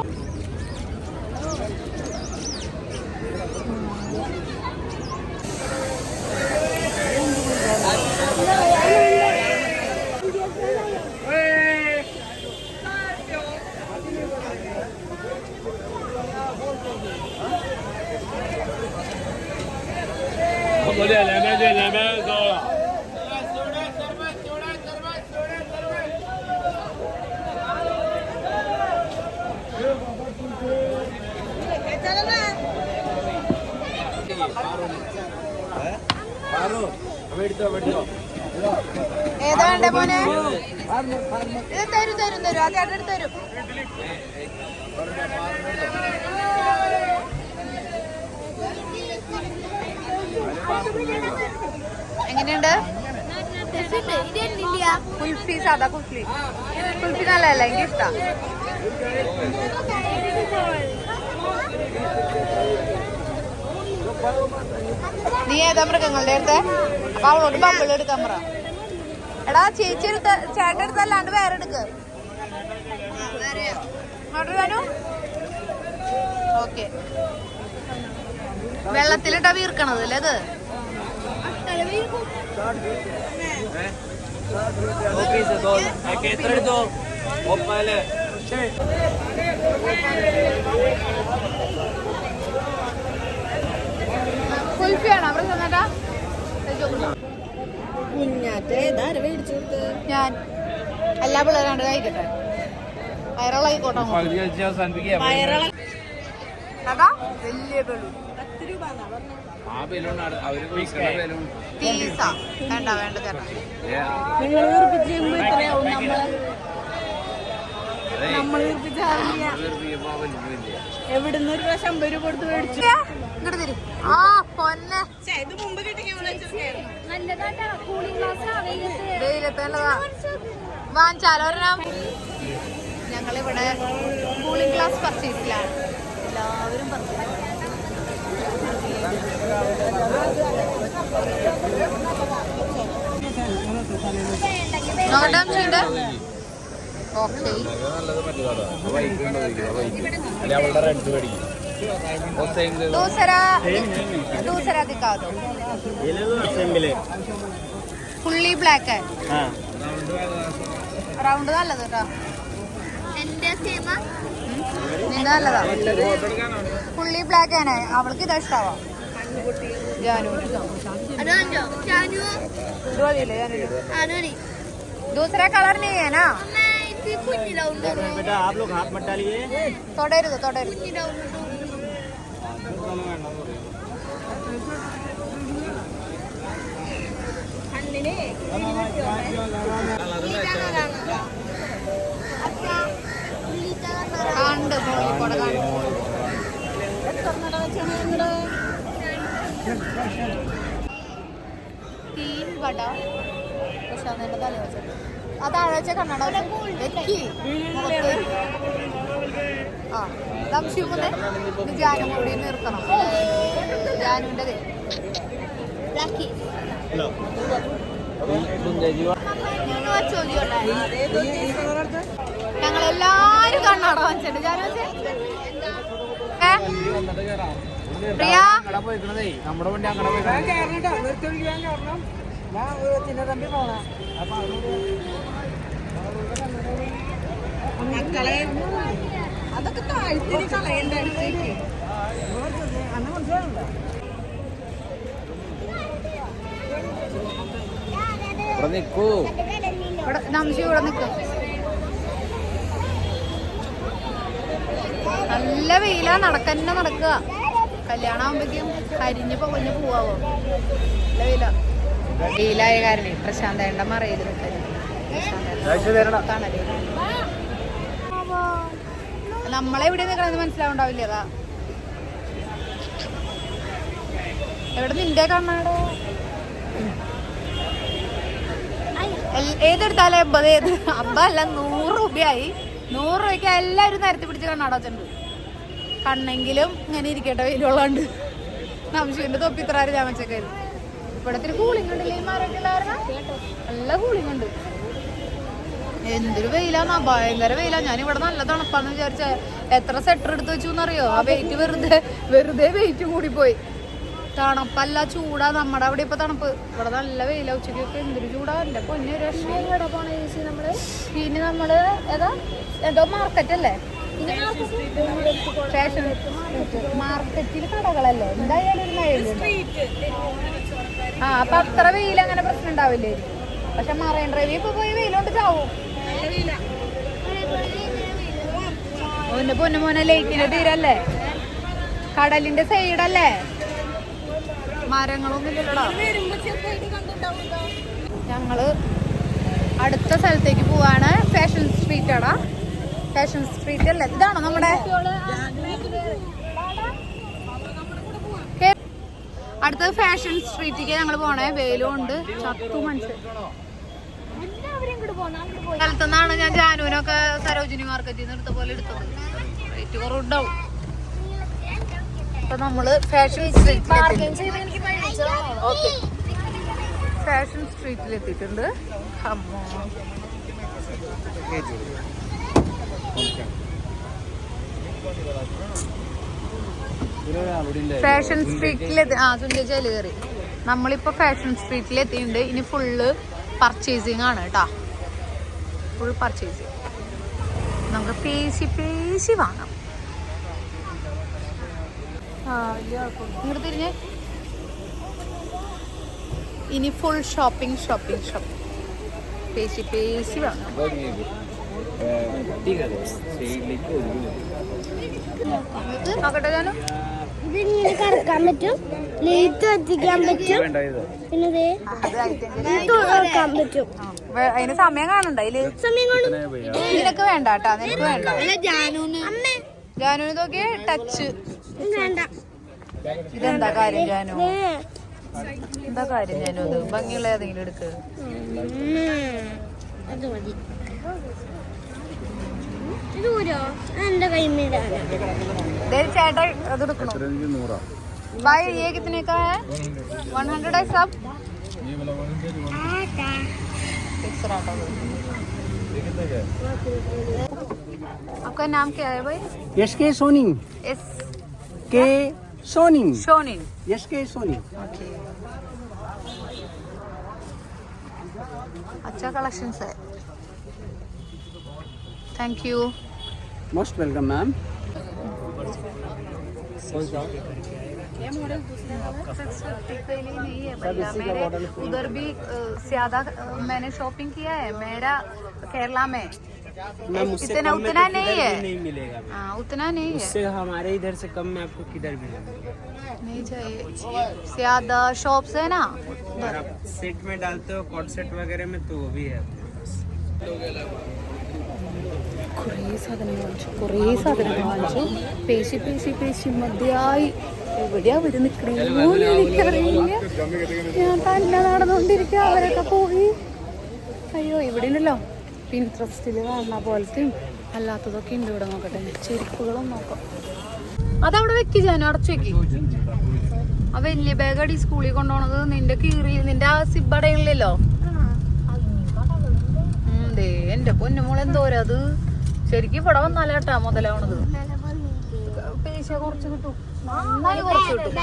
ഏതാ വേണ്ടേ മോനെ? ഇത് തരും തരും തരും, അത് ചേട്ടൻ തരും. എങ്ങനെയുണ്ട് കുൽഫി? സാധാ കുൽഫി. കുൽഫി നല്ലതല്ല, എനിക്ക് ഇഷ്ടം. നീ ഏതാ മൃഗങ്ങളുടെ അടുത്ത്? അപ്പൊ അവളോട് ബബിൾ എടുക്കാൻ പറ. എടാ ചേച്ചി എടുത്ത ചേട്ടൻ എടുത്തല്ലാണ്ട് വേറെ എടുക്ക്. ഓക്കെ. വെള്ളത്തിലിട്ടാ വീർക്കണത് അല്ലേ ഇത്? കുൽഫിയാണോ അവിടെ ചെന്നേട്ടാ? ഞാൻ എല്ലാ പിള്ളേരാണ്ട് കഴിക്കട്ടെ, വയറുള്ളായിക്കോട്ടെ. വലിയ പീസ വേണ്ട വേണ്ട ചേട്ടാ. എവിടുന്ന് ഒരു പ്രാവശ്യം 50 രൂപ കൊടുത്ത് മേടിച്ചു. ഇങ്ങോട്ട് തരും. ആ പൊന്നെ, ഇത് മുമ്പ് കിട്ടിയ വെയിലത്ത് നല്ലതാ. വാങ്ങിച്ചാലോ ഒരെണ്ണം? ഞങ്ങളിവിടെ കൂളിംഗ് ഗ്ലാസ് പർച്ചേസിലാണ്. എല്ലാവരും പർച്ചേസ്. നോക്കട്ടെ. ഓക്കെ. दूसरा दिखा दो. ഫുള്ളി ബ്ലാക്ക് റൗണ്ട് നല്ലത് കേട്ടോ. നല്ലതാ. ഫുള്ളി ബ്ലാക്ക് ആണ് അവൾക്ക്. ഇതാ ഇഷ്ടാവാ ജാനു. दूसरा कलर नहीं है ना? बेटा आप लोग हाथ मत डालिए. തൊടരുത് തൊടരുത്. കണ്ട് കോഴിക്കോട് തീൻ വട. പക്ഷെ അതെന്റെ തല വെച്ചത് അതാഴച്ച കണ്ണട വെക്കി മുഖത്ത്. ആ സംശയമുണ്ട്. ജാനും കൂടി നിർത്തണം. ജാനുവിൻ്റെ ഞങ്ങളെല്ലാരും കണ്ണട വാങ്ങിച്ചിട്ടുണ്ട്. ജാനു പ്രിയ നമ്മുടെ വണ്ടി അങ്ങനെ മക്കളെ അതൊക്കെ താഴ്ത്തി കളയണ്ട. ഇവിടെ നിൽക്കൂ. ഇവിടെ നംശി ഇവിടെ നിൽക്കും. നല്ല വെയിലാ, നടക്കന്നെ നടക്കുക. കല്യാണം ആകുമ്പോഴേക്കും കരിഞ്ഞ് പൊങ്ങഞ്ഞ് പോവാവോ. നല്ല വെയിലാ. വെയിലായ കാരണം പ്രശാന്തേണ്ട മറയിൽ നമ്മളെവിടെ നിൽക്കണമെന്ന് മനസ്സിലാവുണ്ടാവില്ല. അതാ എവിടെ നിന്റെ കണ്ണാടോ? ഏതെടുത്താലേ 80, ഏത് 50 അല്ല 100 രൂപയായി. 100 രൂപയ്ക്ക് എല്ലാവരും നിരത്തി പിടിച്ച് കണ്ണാട വെച്ചിട്ടുണ്ട്. കണ്ണെങ്കിലും ഇങ്ങനെ ഇരിക്കട്ടെ വെയിലുള്ളതുകൊണ്ട്. നംശുവിന്റെ തൊപ്പി ഇത്ര ഞാൻ വെച്ചേക്കായിരുന്നു. ഇവിടത്തിന് കൂളിംഗ് ഉണ്ടല്ലേ ഈ മരമൊക്കെ ഉണ്ടായിരുന്ന? നല്ല കൂളിംഗ് ഉണ്ട്. എന്തൊരു വെയിലാന്നാ, ഭയങ്കര വെയിലാ. ഞാൻ ഇവിടെ നല്ല തണുപ്പാന്ന് വിചാരിച്ച എത്ര സെറ്റർ എടുത്ത് വെച്ചു എന്നറിയോ? ആ വെയിറ്റ് വെറുതെ വെയിറ്റ് കൂടിപ്പോയി. തണുപ്പല്ല, ചൂടാ. നമ്മുടെ അവിടെ ഇപ്പൊ തണുപ്പ്. ഇവിടെ നല്ല വെയില. ഉച്ചക്കൊക്കെ എന്തൊരു ചൂടാ. എന്റെ പൊന്നെ പിന്നെ നമ്മള് ഏതാ എന്തോ മാർക്കറ്റ് അല്ലേ? ഫാഷൻ മാർക്കറ്റിൽ കടകളല്ലേ? എന്തായാലും ഒരു മഴയുണ്ട്. ആ അപ്പൊ അത്ര വെയിൽ അങ്ങനെ പ്രശ്നം ഉണ്ടാവില്ലേ? പക്ഷെ മറൈൻ ഡ്രൈവ് ഇപ്പൊ പോയി വെയിലോണ്ട് ചാവും. ഓന്റെ പൊന്നുമോനെ ലേക്കിന്റെ തീരല്ലേ? കടലിന്റെ സൈഡല്ലേ? മരങ്ങളൊന്നും ഇല്ലല്ലോടാ. ഞങ്ങള് അടുത്ത സ്ഥലത്തേക്ക് പോവാണ്. ഫാഷൻ സ്ട്രീറ്റ് ആടാ. ഫാഷൻ സ്ട്രീറ്റ് അല്ലേ? ഇതാണോ നമ്മുടെ അടുത്തത്? ഫാഷൻ സ്ട്രീറ്റിലേക്ക് ഞങ്ങൾ പോണേ. വെയിലുണ്ട്, ചത്തു മനുഷ്യൻ. സ്ഥലത്തുനിന്നാണ് ഞാൻ ജാനുവിനൊക്കെ സരോജിനി മാർക്കറ്റിൽ നിന്ന് എടുത്ത പോലെ എടുത്തത്. റേറ്റ് കുറവുണ്ടാവും. അപ്പൊ നമ്മള് ഫാഷൻ സ്ട്രീറ്റിൽ എത്തിയിട്ടുണ്ട്. ഫാഷൻ സ്ട്രീറ്റിലെത്തി. സുന്ദരിച്ചാല് കയറി. നമ്മളിപ്പോ ഫാഷൻ സ്ട്രീറ്റിൽ എത്തിയിട്ടുണ്ട്. ഇനി ഫുള്ള് പർച്ചേസിങ് ആണ് കേട്ടാ. Full purchasing. നമുക്ക് പേശി വാങ്ങാം. ഇങ്ങോട്ട് തിരിഞ്ഞ് ഇനി ഫുൾ ഷോപ്പിംഗ്. പേശി വാങ്ങാം. നോക്കട്ടെ ഞാനും. ഇതിങ്ങനെ കറക്കാൻ പറ്റും, ലേറ്റ് എത്തിക്കാൻ പറ്റും, പിന്നെ തുറക്കാൻ പറ്റും. അതിന് സമയം കാണണ്ട. സമയം കൊണ്ട് നിനക്ക് വേണ്ട കേട്ടാ, നിനക്ക് വേണ്ട. ജാനുവിന് നോക്കിയേ ടച്ച് വേണ്ട. ഇതെന്താ കാര്യം ജാനു? എന്താ കാര്യം ജാനു? ഇത് ഭംഗിയുള്ള ഏതെങ്കിലും എടുക്ക്. അത് മതി. എന്റെ കൈമീതാണ് ചേട്ടാ അത് എടുക്കണോ? भाई ये कितने का है? 100 है सब? आपका नाम क्या है भाई? यश के सोनी एस के सोनी शोनिन. यश के सोनी. अच्छा कलेक्शंस है. Thank you. Most welcome ma'am. ये मॉडल नहीं है भैया. मेरे उधर भी ज्यादा मैंने शॉपिंग किया है. मेरा केरला में इतना उतना नहीं है. नहीं मिलेगा. हाँ उतना नहीं है. उससे हमारे इधर से कम में आपको किधर भी नहीं चाहिए. ज्यादा शॉप्स है ना. अगर आप सेट में डालते हो कॉट सेट वगैरह में तो वो भी है आपके पास. കുറേ സാധനങ്ങൾ വാങ്ങിച്ചു. പേശി മതിയായി. എവിടെയാ അവര് നിക്കണേന്ന് എനിക്കറിയില്ല. ഞാൻ തന്നെ നടന്നുകൊണ്ടിരിക്കുക. അവരൊക്കെ പോയി. അയ്യോ ഇവിടെ ഉണ്ടല്ലോ പിൻട്രസ്റ്റില് കാണുന്ന പോലത്തെയും അല്ലാത്തതൊക്കെ ഉണ്ട്. ഇവിടെ നോക്കട്ടെ, ചെരുപ്പുകളും നോക്കാം. അതവിടെ വെക്ക്, ഞാൻ അടച്ചു വെക്ക്. ആ വലിയ ബാഗ് അടി സ്കൂളിൽ കൊണ്ടുപോണത് നിന്റെ കീറി, നിന്റെ ആ സിബടയില്ലല്ലോ. എന്റെ പൊന്നുമോളെ എന്തോരാ അത്. ശരിക്കും ഇവിടെ വന്നാലേട്ടാ മുതലാവണത്. പേശ കുറച്ച് കിട്ടും, നന്നായി കുറച്ച് കിട്ടും.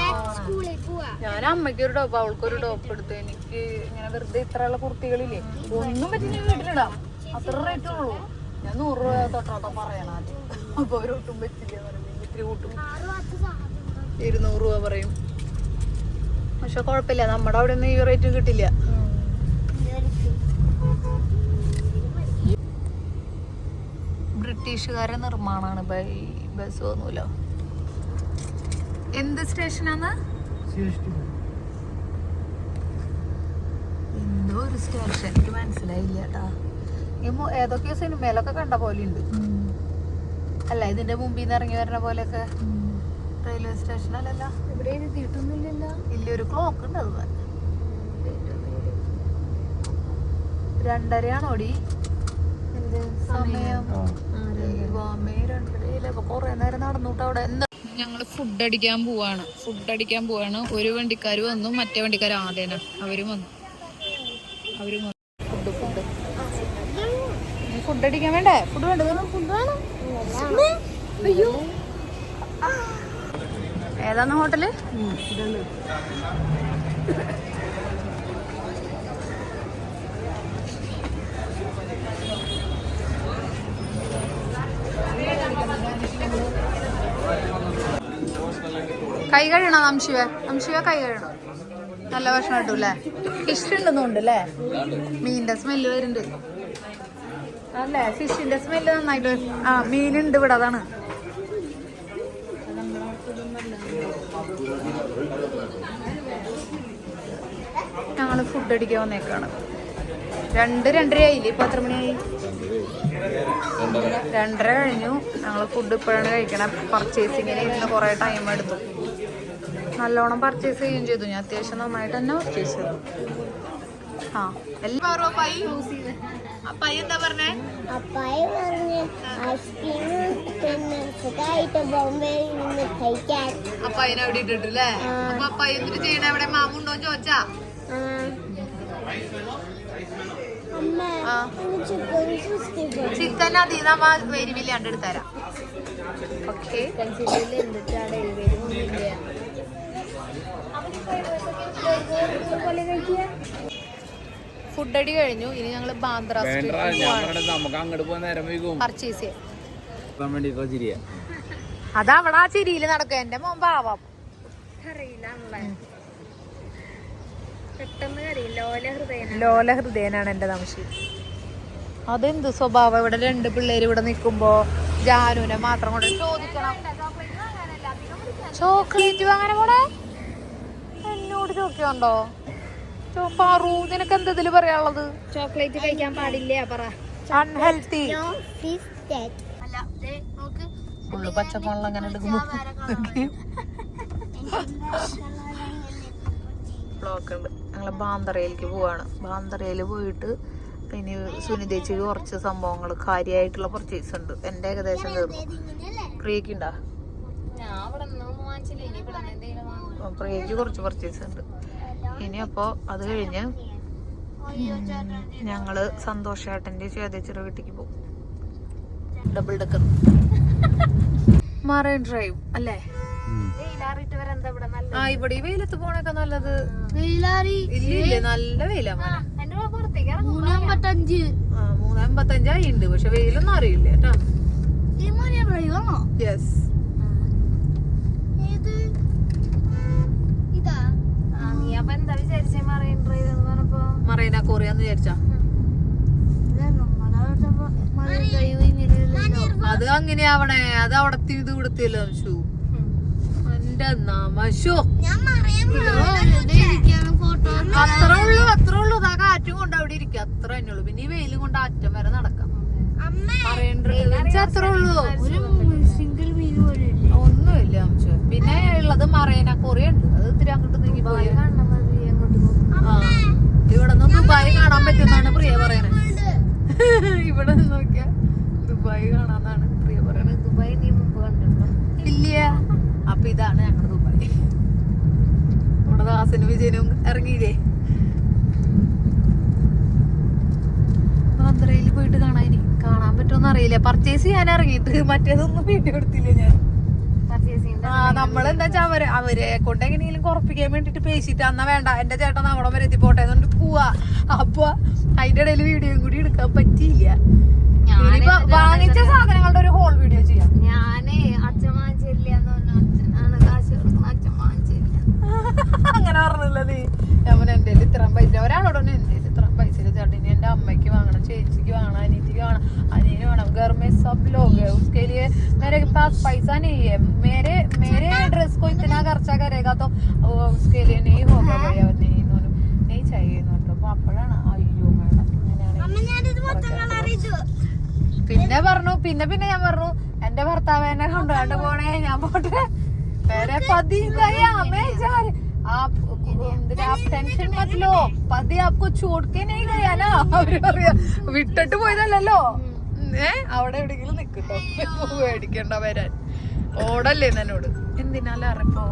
ഞാൻ അമ്മയ്ക്കൊരു ടോപ്പ്, അവൾക്കൊരു ടോപ്പ് എടുത്തു. എനിക്ക് ഇങ്ങനെ വെറുതെ ഇത്രയുള്ള കുർത്തികളില്ലേ, ഒന്നും പറ്റി വീട്ടിലിടാം. അത്ര റേറ്റ് ഉള്ളൂ. ഞാൻ 100 രൂപ തൊട്ടാട്ടോ പറയണ. അപ്പൊ അവരൊട്ടും പറ്റില്ല പറയുമ്പോ ഇത്തിരി കൂട്ടും. 200 രൂപ പറയും. പക്ഷെ കുഴപ്പമില്ല, നമ്മുടെ അവിടെ ഒന്നും ഈ റേറ്റ് കിട്ടില്ല. ബ്രിട്ടീഷുകാരുടെ നിർമ്മാണമാണ് ബസ് ഒന്നുമില്ല. എന്ത് സ്റ്റേഷനാണ്? എന്തോ ഒരു സ്റ്റേഷൻ, എനിക്ക് മനസ്സിലായില്ല കേട്ടാ. ഏതൊക്കെയോ സിനിമയിലൊക്കെ കണ്ട പോലെ ഉണ്ട് അല്ല, ഇതിന്റെ മുമ്പിൽ നിന്ന് ഇറങ്ങി വരുന്ന പോലെയൊക്കെ. റെയിൽവേ സ്റ്റേഷൻ അല്ലല്ലോ, ഇവിടെ എഴുതിയിട്ടൊന്നുമില്ലല്ലോ. ഇല്ല, ഒരു ക്ലോക്ക് ഉണ്ട്. അത് 2:30 സമയം. കൊറേ നേരം നടന്നുട്ട് അവിടെ. ഞങ്ങള് ഫുഡ് അടിക്കാൻ പോവാണ്. ഒരു വണ്ടിക്കാർ വന്നു, മറ്റേ വണ്ടിക്കാർ ആദ്യം അവരും വന്നു. ഫുഡ് അടിക്കാൻ വേണ്ടേ? ഫുഡ് വേണം. അയ്യോ, ഏതാന്ന് ഹോട്ടല്? കൈ കഴുകണം അംശിവ കൈ കഴുകണം. നല്ല ഭക്ഷണം കിട്ടൂല്ലേ? ഫിഷ് ഉണ്ടെന്നുണ്ട് അല്ലേ? മീനിന്റെ സ്മെല്ല് വരുന്നുണ്ട് അല്ലേ? ഫിഷിന്റെ സ്മെല്ല് നന്നായിട്ട്. ആ, മീനുണ്ട് ഇവിടെ, അതാണ്. ഞങ്ങള് ഫുഡ് അടിക്കാൻ വന്നേക്കാണ്. 2:30 ആയില്ലേ? ഇപ്പൊ എത്ര മണിയായി? 2:30 കഴിഞ്ഞു. ഞങ്ങൾ ഫുഡ് ഇപ്പോഴാണ് കഴിക്കണം. പർച്ചേസിങ്ങിന് ഇന്ന് കുറേ ടൈം എടുത്തു. നല്ലോണം പർച്ചേസ് ചെയ്യുകയും ചെയ്തു ഞാൻ. അത്യാവശ്യം നന്നായിട്ട് തന്നെ പർച്ചേസ് ചെയ്തു. ആ, എല്ലാവരും അപ്പായി എന്താ പറഞ്ഞേ? അപ്പായി പറഞ്ഞ് ഐസ്ക്രീം പിന്നെ സുഖമായിട്ട് ബോംബെയിൽ നിന്ന് കഴിക്കാൻ. അപ്പായിനെ അവിടെ ഇട്ടിട്ടില്ലേ? അപ്പൊ അപ്പായി എന്തിട്ട് ചെയ്യണ? അവിടെ മാമുണ്ടോ ചോദിച്ചാ? ചിക്കൻ അതി നമ്മ വരുവില്ലാണ്ട് എടുത്തരാം. ഓക്കെ, ഫുഡ് അടി കഴിഞ്ഞു. ഇനി ഞങ്ങള് ബാന്ദ്ര പർച്ചേസ് ചെയ്യാം. അതവിടെ ആ ചിരിയില് നടക്കും. എന്റെ മോൻ പാവാം. ലോല ഹൃദയനാണ് എന്റെ നംശി. അതെന്ത് സ്വഭാവം? ഇവിടെ 2 പിള്ളേര് ഇവിടെ നിക്കുമ്പോ ജാനുവിനെ മാത്രം കൊണ്ട് ചോദിക്കണം. ചോക്ലേറ്റ് വാങ്ങാൻ പോടെ? എന്നോട് ചോദിക്കണ്ടോ? പാറു, നിനക്ക് എന്തതില് പറയാനുള്ളത്? ചോക്ലേറ്റ് കഴിക്കാൻ പാടില്ല പറ. അൺഹെൽത്തി. ഫുള്ള് പച്ചപ്പുള്ള അങ്ങനെ എടുക്കുന്നു. ബ്ലോക്ക് ഉണ്ട്. ഞങ്ങള് ബാന്തറയിലേക്ക് പോവാണ്. ബാന്തറയിൽ പോയിട്ട് ഇനി സുനിതേച്ചിക്ക് കുറച്ച് സംഭവങ്ങൾ കാര്യമായിട്ടുള്ള പർച്ചേസ് ഉണ്ട്. എന്റെ ഏകദേശം തീർന്നു. പ്രിയക്കുണ്ടാ? പ്രിയക്ക് കുറച്ച് പർച്ചേസ് ഉണ്ട് ഇനി. അപ്പോ അത് കഴിഞ്ഞ് ഞങ്ങള് സന്തോഷേട്ടന്റെ ചേതേച്ചിയുടെ വീട്ടിലേക്ക് പോകും. ഡബിൾ ഡെക്കർ മറൈൻ ഡ്രൈവ് അല്ലേ? ആ, ഇവിടെ ഈ വെയിലത്ത് പോണൊക്കെ നല്ലത്. ഇല്ലേ, നല്ല വെയിലാണ്. 3:55 ആയിണ്ട്. പക്ഷെ വെയിലൊന്നും അറിയില്ല കേട്ടോ. യെസ്, മറൈന കൊറിയാന്ന് വിചാരിച്ചാ? അത് അങ്ങനെയാവണേ. അത് അവിടത്തെ ഇത് ഇവിടത്തില്ലോ ഷൂ. എന്റെ നമശോ, അത്രേ ഉള്ളൂ. ആ കാറ്റും കൊണ്ട് അവിടെ ഇരിക്കും. അത്ര തന്നെ ഉള്ളു. പിന്നെ ഈ വെയിലും കൊണ്ട് അറ്റം വരെ നടക്കാം. അത്രേ ഉള്ളൂ. ഒന്നുമില്ല അംശു. പിന്നെ ഉള്ളത് മറൈന കൊറിയ ഉണ്ട്. അത് ഇത്തിരി അങ്ങോട്ട് നീങ്ങി പോയി. ഇവിടെ നിന്ന് ദുബായ് കാണാൻ പറ്റുമെന്നാണ് പ്രിയ പറയണത്. ഇവിടെ നിന്ന് നോക്കിയാ ദുബായ് കാണാന്നാണ് പ്രിയ പറയണത്. ദുബായ് നീ മുമ്പ് കണ്ടിട്ടുണ്ടോ? ഇല്ല. അപ്പൊ ഇതാണ് ഞങ്ങളുടെ ദുബായ്. നമ്മുടെ ദാസനും വിജയനും ഇറങ്ങിയില്ലേ? ബാന്ദ്രയിൽ പോയിട്ട് കാണാൻ പറ്റുമെന്ന് അറിയില്ല. പർച്ചേസ് ചെയ്യാൻ ഇറങ്ങിയിട്ട് മറ്റേതൊന്നും വീട്ടിൽ കൊടുത്തില്ല ഞാൻ. നമ്മളെന്താ വെച്ചാ അവരെ കൊണ്ട് എങ്ങനെയെങ്കിലും കുറപ്പിക്കാൻ വേണ്ടിട്ട് പേശിട്ട് എന്നാ വേണ്ട എന്റെ ചേട്ടൻ അവിടെ വരെ എത്തിപ്പോട്ടെ എന്നിട്ട് പോവാ. അപ്പൊ അതിന്റെ ഇടയിൽ വീഡിയോയും കൂടി എടുക്കാൻ പറ്റിയില്ല. വാങ്ങിച്ച സാധനങ്ങളുടെ ഒരു ഹോൾ വീഡിയോ ചെയ്യാം. ഞാനേ അച്ഛൻ വാങ്ങിച്ചില്ല, അച്ഛനാണ് കാശ് കൊടുക്കുന്നത്, അച്ഛൻ വാങ്ങിച്ചില്ല. അങ്ങനെ അങ്ങനെ പറഞ്ഞില്ല നീ. ഞാൻ പറഞ്ഞു എന്റെ ഇത്രയും പൈസ, ഒരാളോട് എന്റെ ഇത്രയും പൈസ ചേട്ടന് എന്റെ അമ്മയ്ക്ക് വാങ്ങണം, ചേച്ചിക്ക് വാങ്ങണം, അനിയത്തിക്ക് വേണം, അനിയന് വേണം. घर में सब लोग है, उसके लिए मेरे पास पैसा नहीं है, मेरे ड्रेस को इतना खर्चा करेगा तो उसके लिए नहीं होगा भैया, नहीं चाहिए. അപ്പൊ അപ്പോഴാണ് അയ്യോ മേഡം പിന്നെ പറഞ്ഞു. പിന്നെ ഞാൻ പറഞ്ഞു എന്റെ ഭർത്താവ് എന്നെ കൊണ്ടുപോയിട്ട് പോണേ, ഞാൻ പോട്ടെ. വേറെ പതി आप ടെൻഷൻ മത് ലോ, പതി ആപ്കോ ചോട് കെ नहीं गया ना. അവര് പറയാ വിട്ടിട്ട് പോയതല്ലോ. അവിടെ എവിടെയെങ്കിലും നിക്കട്ടോ, പേടിക്കണ്ട വരാൻ. ഓടല്ലേ എന്നോട് എന്തിനാലാറപ്പോ.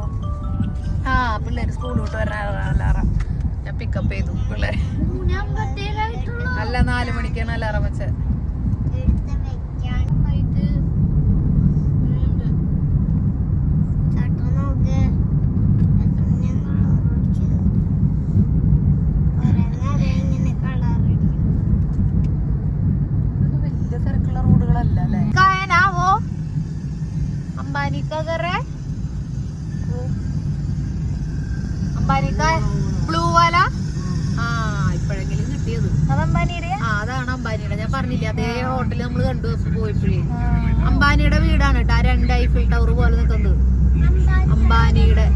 ആ പിള്ളേര് സ്കൂൾ വിട്ട് വരാൻ അലാറം ഞാൻ പിക്കപ്പ് ചെയ്തു പിള്ളേരെ. അല്ല 4 മണിക്കാണ് അലാറം വെച്ചത്. വലിയ തിരക്കുള്ള റോഡുകളല്ല അല്ലേ. अंबानी का घर है, अंबानी का ब्लू वाला. ആ ഇപ്പോഴെങ്കിലും കിട്ടിയത് അതാണ് അംബാനിയുടെ. ഞാൻ പറഞ്ഞില്ലേ അതേ ഹോട്ടൽ നമ്മൾ കണ്ടു പോയപ്പോഴേ. അംബാനിയുടെ വീടാണ് കേട്ടോ, 2 ഐഫിൽ ടവർ പോലെ നിൽക്കുന്നത്. അംബാനിയുടെ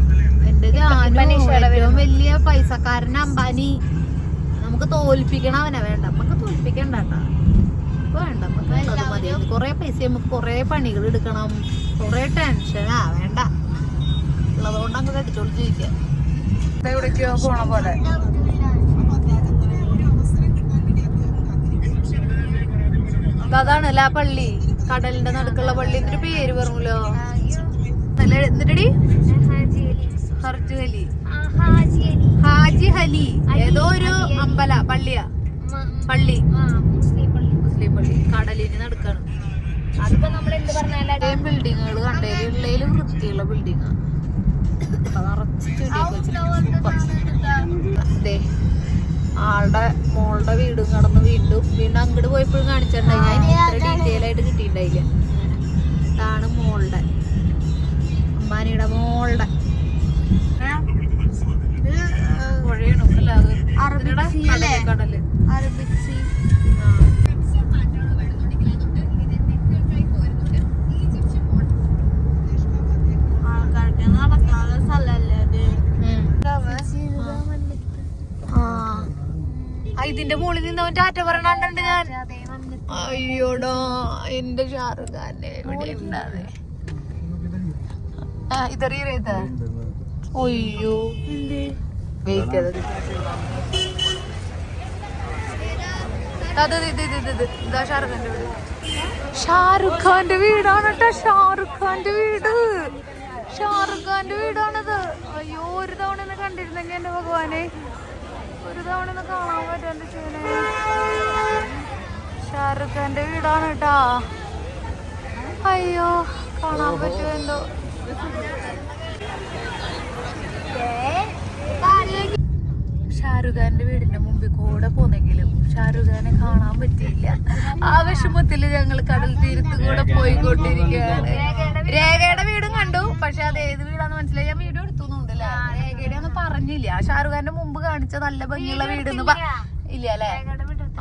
എന്റെ ഏറ്റവും വലിയ പൈസക്കാരൻ അംബാനി. നമുക്ക് തോൽപ്പിക്കണം അവനെ. വേണ്ട നമുക്ക് തോൽപ്പിക്കണ്ട കേട്ടോ, വേണ്ട നമുക്ക് മതി. കൊറേ പൈസ നമുക്ക് കൊറേ പണികൾ എടുക്കണം, കൊറേ ടെൻഷനാ. വേണ്ട ഉള്ളതുകൊണ്ട് അങ്ങോട്ട് അടിച്ചോളി ജീവിക്കാം. എവിടേക്കോ പോണ പോലെ. അതാണല്ലേ ആ പള്ളി, കടലിന്റെ നടുക്കുള്ള പള്ളി. എന്നിട്ട് പേര് പറഞ്ഞല്ലോ എന്നിട്ടടി ഹാജി ഹലി ഏതോ ഒരു പള്ളിയാ. പള്ളി മുസ്ലിം പള്ളി കടലിന് നടുക്കാണ്. അതിപ്പോ നമ്മൾ എന്ത് പറഞ്ഞാലും ബിൽഡിങ്ങുകൾ കണ്ടേലും വൃത്തിയുള്ള ബിൽഡിങ്. അതെ ആളുടെ മോളുടെ വീടും കടന്ന് വീണ്ടും അങ്ങോട്ട് പോയപ്പോഴും കാണിച്ചിട്ടുണ്ടായി. ഞാൻ ഇത്ര ഡീറ്റെയിൽ ആയിട്ട് കിട്ടിയിട്ടുണ്ടായില്ല. ഇതാണ് മോളുടെ, അമ്പാനിയുടെ മോളുടെ പുഴയാണ് കടല്. ഇതിന്റെ മുകളിൽ നിന്ന് അവൻ ടാറ്റ പറയണുണ്ട് ഞാൻ. അയ്യോടാ എന്റെ ഷാറുഖ് ഖാന്റെ ഇവിടെ ഉണ്ടാതെ ഇതറിയത്. അയ്യോ വെയിറ്റ് ഷാറുഖ് ഖാന്റെ വീടാണ് കേട്ടോ. ഷാറുഖ് ഖാന്റെ വീടാണത്. അയ്യോ ഒരു തവണ ഒന്ന് കണ്ടിരുന്നെങ്കിൽ എന്റെ ഭഗവാനെ, ഒരു തവണ ഒന്ന് കാണാൻ പറ്റാണ്ട് ചെയ്യണേ. ഷാറുഖ് ഖാന്റെ വീടാണ് കേട്ടാ. അയ്യോ കാണാൻ പറ്റുമോ എന്തോ. ഷാറുഖ് ഖാന്റെ വീടിന്റെ മുമ്പിൽ കൂടെ പോന്നെങ്കിലും ഷാറുഖ് ഖാനെ കാണാൻ പറ്റിയില്ല. ആ വിഷമത്തില് ഞങ്ങൾ കടൽ തീരത്ത് കൂടെ പോയിക്കൊണ്ടിരിക്കുകയാണ്. രേഖയുടെ വീടും കണ്ടു, പക്ഷെ അത് ഏത് വീടാന്ന് മനസ്സിലായി. ഞാൻ വീഡിയോ എടുത്തുന്നുണ്ടല്ലോ, രേഖയുടെ ഒന്നും പറഞ്ഞില്ല. ഷാറുഖ് ഖാന്റെ മുമ്പ് കാണിച്ച നല്ല ഭംഗിയുള്ള വീടെന്ന് ഇല്ല അല്ലേ.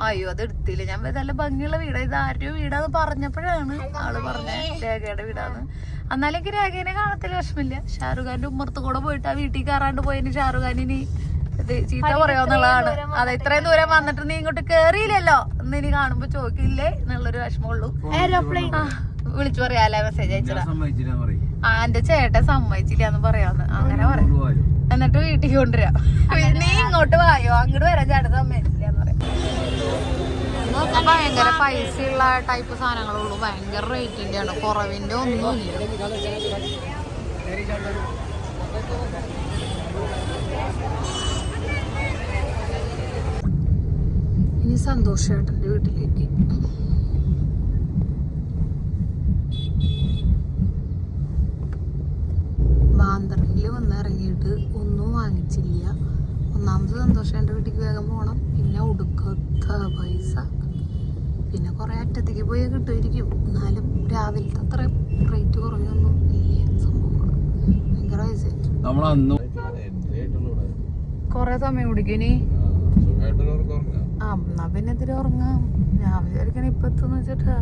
അയ്യോ അത് എടുത്തില്ല ഞാൻ. നല്ല ഭംഗിയുള്ള വീടാ, ഇത് ആരുടെയോ വീടാന്ന് പറഞ്ഞപ്പോഴാണ് ആള് പറഞ്ഞ രേഖയുടെ വീടാന്ന്. എന്നാലേക്ക് രേഖേനെ കാണത്തില്ല, വിഷമില്ല. ഷാറുഖ് ഖാന്റെ ഉമ്മർത്ത് കൂടെ പോയിട്ട് ആ വീട്ടിൽ കയറാണ്ട് പോയതിന് ഷാറുഖ് ഖാനിനി ചീത്ത പറയാന്നുള്ളതാണ്. അതെ ഇത്രയും ദൂരം വന്നിട്ട് നീ ഇങ്ങോട്ട് കേറിയില്ലല്ലോ എന്ന് ഇനി കാണുമ്പോ ചോദിക്കില്ലേ എന്നുള്ളൊരു വിഷമമുള്ളൂ. വിളിച്ചു പറയാല്ലേ, മെസ്സേജ് അയച്ചതാ. എന്റെ ചേട്ടൻ സമ്മതിച്ചില്ല എന്ന് പറയാന്ന്. അങ്ങനെ പറയാം, എന്നിട്ട് വീട്ടിൽ കൊണ്ടുവരാം. നീ ഇങ്ങോട്ട് വായോ, അങ്ങോട്ട് വരാൻ ചേട്ടൻ സമ്മതിച്ചില്ല എന്ന് പറയാം. ഭയങ്കര പൈസയുള്ള ടൈപ്പ് സാധനങ്ങളുള്ളൂ, ഭയങ്കര റേറ്റിന്റെ ആണ്, കുറവിന്റെ ഒന്നുമില്ല. ഇനി സന്തോഷ് ചേട്ടന്റെ വീട്ടിലേക്ക്. ബാന്തറയിൽ വന്നിറങ്ങിയിട്ട് ഒന്നും വാങ്ങിച്ചില്ല. ഒന്നാമത് സന്തോഷ് ചേട്ടന്റെ വീട്ടിലേക്ക് വേഗം പോകണം, പിന്നെ ഒടുക്കത്ത പൈസ, പിന്നെ കുറെ അറ്റത്തേക്ക് പോയാൽ കിട്ടുമായിരിക്കും. എന്നാലും രാവിലത്തെ അത്ര റേറ്റ് കുറഞ്ഞൊന്നും ഇല്ല സംഭവങ്ങൾ. ഭയങ്കര പൈസ. കൊറേ സമയം കുടിക്കും ഇനി. ആ എന്നാ പിന്നെ ഇതിൽ ഉറങ്ങാം. ഞാൻ വിചാരിക്കണ ഇപ്പൊ എത്തുന്ന വെച്ചിട്ടാ.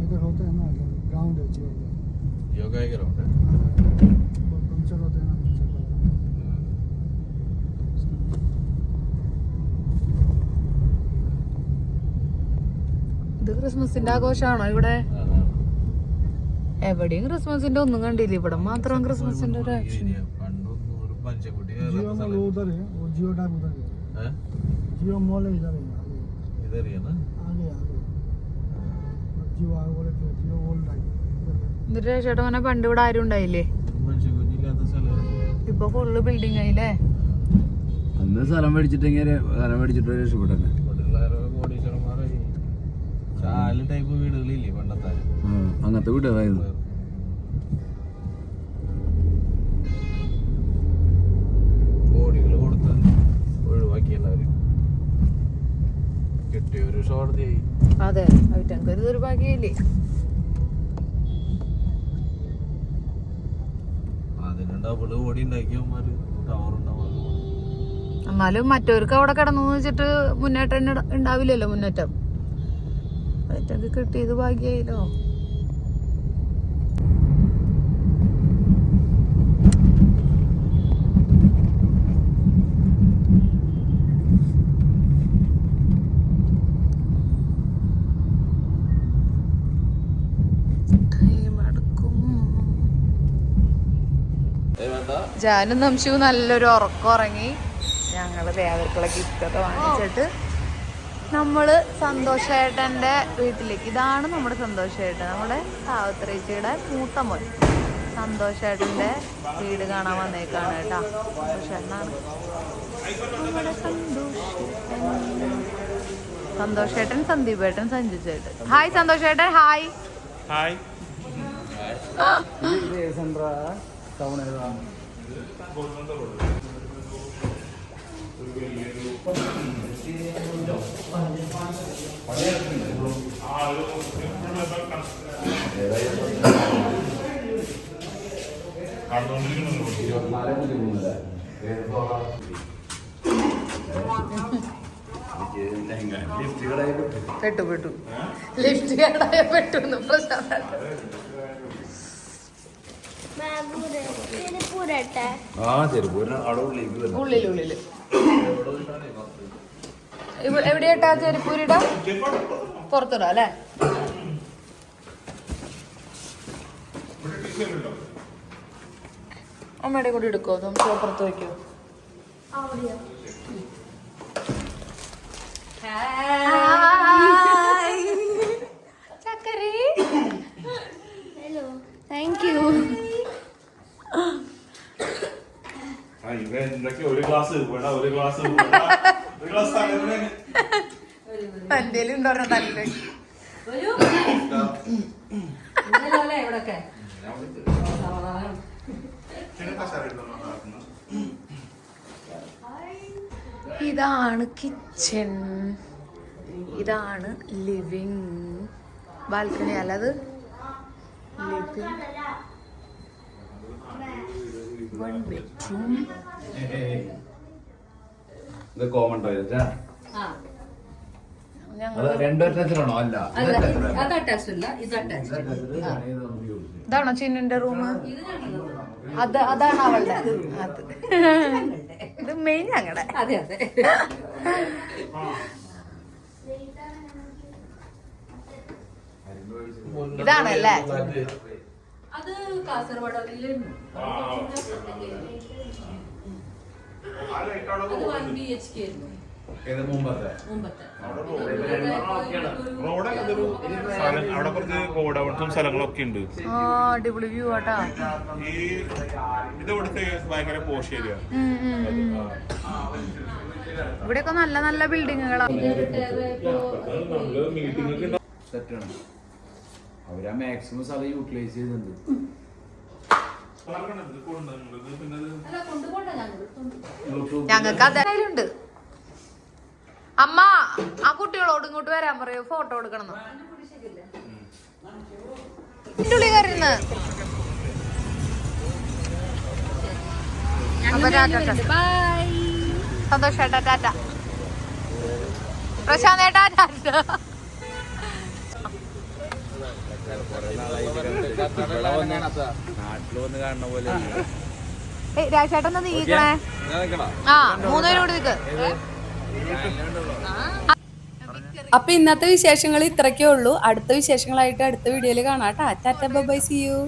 इधर होते हैं ना ग्राउंड है जियो का योगा के ग्राउंड है पंचर होते हैं ना पंचर ഇത് ക്രിസ്മസിന്റെ ആഘോഷമാണോ ഇവിടെ? എവിടെയും ക്രിസ്മസിന്റെ ഒന്നും കണ്ടില്ല. ഇവിടെ മാത്രം ക്രിസ്മസിന്റെ ഒരു ആക്ഷൻ. जियो मॉल उधर है वो जियो डैम उधर है जियो मॉल है इधर है इधर ही है ना आगे आगे जियो आगे बोले थे जियो ओल्ड लाइफ എന്നിട്ട് ചേട്ടാ അങ്ങനെ പണ്ട് ഇവിടെ ആരും ഉണ്ടായില്ലേ? ഇപ്പൊ ഫുള്ള് ബിൽഡിംഗ് ആയില്ലേ? അന്ന് സ്ഥലം മേടിച്ചിട്ടെങ്കിൽ സ്ഥലം മേടിച്ചിട്ട് രക്ഷപ്പെട്ടന്നെ. ടൈപ്പ് വീടുകളില്ലേ പണ്ടത്തെ അങ്ങനത്തെ വീടുകളായിരുന്നു. കോടികൾ കൊടുത്ത് ഒഴിവാക്കി എല്ലാവരും. കിട്ടിയൊരു ഷോർത്തിയായി. അതെ, അവറ്റങ്ങൾക്ക് ഒരു ദുർഭാഗ്യമില്ലേ? അതിന് ഡബിൾ കോടി ഉണ്ടാക്കിയവന്മാര് ടവർ ഉണ്ടാവും. എന്നാലും മറ്റവർക്ക് അവിടെ കിടന്നു വെച്ചിട്ട് മുന്നേറ്റം ഉണ്ടാവില്ലല്ലോ. മുന്നേറ്റം അവറ്റങ്ങൾക്ക് കിട്ടിയത് ഭാഗ്യായില്ലോ. ജാനും നംശിവും നല്ലൊരു ഉറക്കം ഉറങ്ങി. ഞങ്ങള് ദേവർക്കുള്ള ഗിഫ്റ്റൊക്കെ വാങ്ങിച്ചിട്ട് നമ്മള് സന്തോഷേട്ടന്റെ വീട്ടിലേക്ക്. ഇതാണ് നമ്മുടെ സന്തോഷേട്ടൻ, നമ്മുടെ സാവിത്രിച്ചിയുടെ മൂത്ത മോൻ. സന്തോഷേട്ടന്റെ വീട് കാണാൻ വന്നേക്കാണ് കേട്ടാ. സന്തോഷേട്ടനാണ് നമ്മുടെ സന്തോഷേട്ടൻ, സന്ദീപേട്ടൻ, സഞ്ജു ചേട്ടൻ. ഹായ് സന്തോഷേട്ടൻ. Hi hi. പെട്ടു ലിഫ്റ്റ് കേടായ പെട്ടു പ്രശ്നം. ഉള്ളില് എവിടെയാട്ടാ ചെരുപ്പൂരിടാ? പുറത്തിടാ അല്ലേ? അമ്മയുടെ കൂടി എടുക്കോ? നമുക്ക് പുറത്ത് വയ്ക്കോ? ചക്കരി ഹലോ, താങ്ക് യു. എന്തേലും ഉണ്ടോ തല്ലേ? ഇതാണ് കിച്ചൺ, ഇതാണ് ലിവിങ്. ബാൽക്കണി അല്ലത് ലിവിങ്. 1 bedroom. ഇത് കോമൺ ടോയ്ലറ്റാ? രണ്ട് അറ്റാച്ചഡാണോ? അല്ല, ഇതാണോ ചിന്നിന്റെ റൂം? അതാണ് അവളുടെ. അത് ഇത് മെയിൻ ഞങ്ങളുടെ. അതെ അതെ. ഇതാണല്ലേ? അത് കാസർഗോഡ് അവിടെ കുറച്ച് ഗോഡൌൺസും സ്ഥലങ്ങളൊക്കെ ഉണ്ട്. അടിപൊളി വ്യൂ ആട്ടാ. ഇത് ഇവിടുത്തെ ഭയങ്കര പോഷ് ഏരിയ. ഇവിടെയൊക്കെ നല്ല നല്ല ബിൽഡിങ്ങുകളാണ്. സെറ്റാണ്. അവരാ മാക്സിമം സ്ഥലം യൂട്ടിലൈസ് ചെയ്തിട്ടുണ്ട്. ഞങ്ങൾക്ക് അതായാലുണ്ട്. അമ്മ ആ കുട്ടികളോട് ഇങ്ങോട്ട് വരാൻ പറയൂ, ഫോട്ടോ എടുക്കണം. സന്തോഷേട്ടാ ടാറ്റ. പ്രശാന്തേട്ടാ ടാറ്റ. നാട്ടിൽ വന്ന് കാണുന്ന പോലെ രാജേട്ടൻ നീക്കണേ. ആ 3 പേരും കൂടി നിൽക്ക്. അപ്പൊ ഇന്നത്തെ വിശേഷങ്ങൾ ഇത്രയ്ക്കേ ഉള്ളൂ. അടുത്ത വിശേഷങ്ങളായിട്ട് അടുത്ത വീഡിയോയിൽ കാണാം. Tata bye, see U.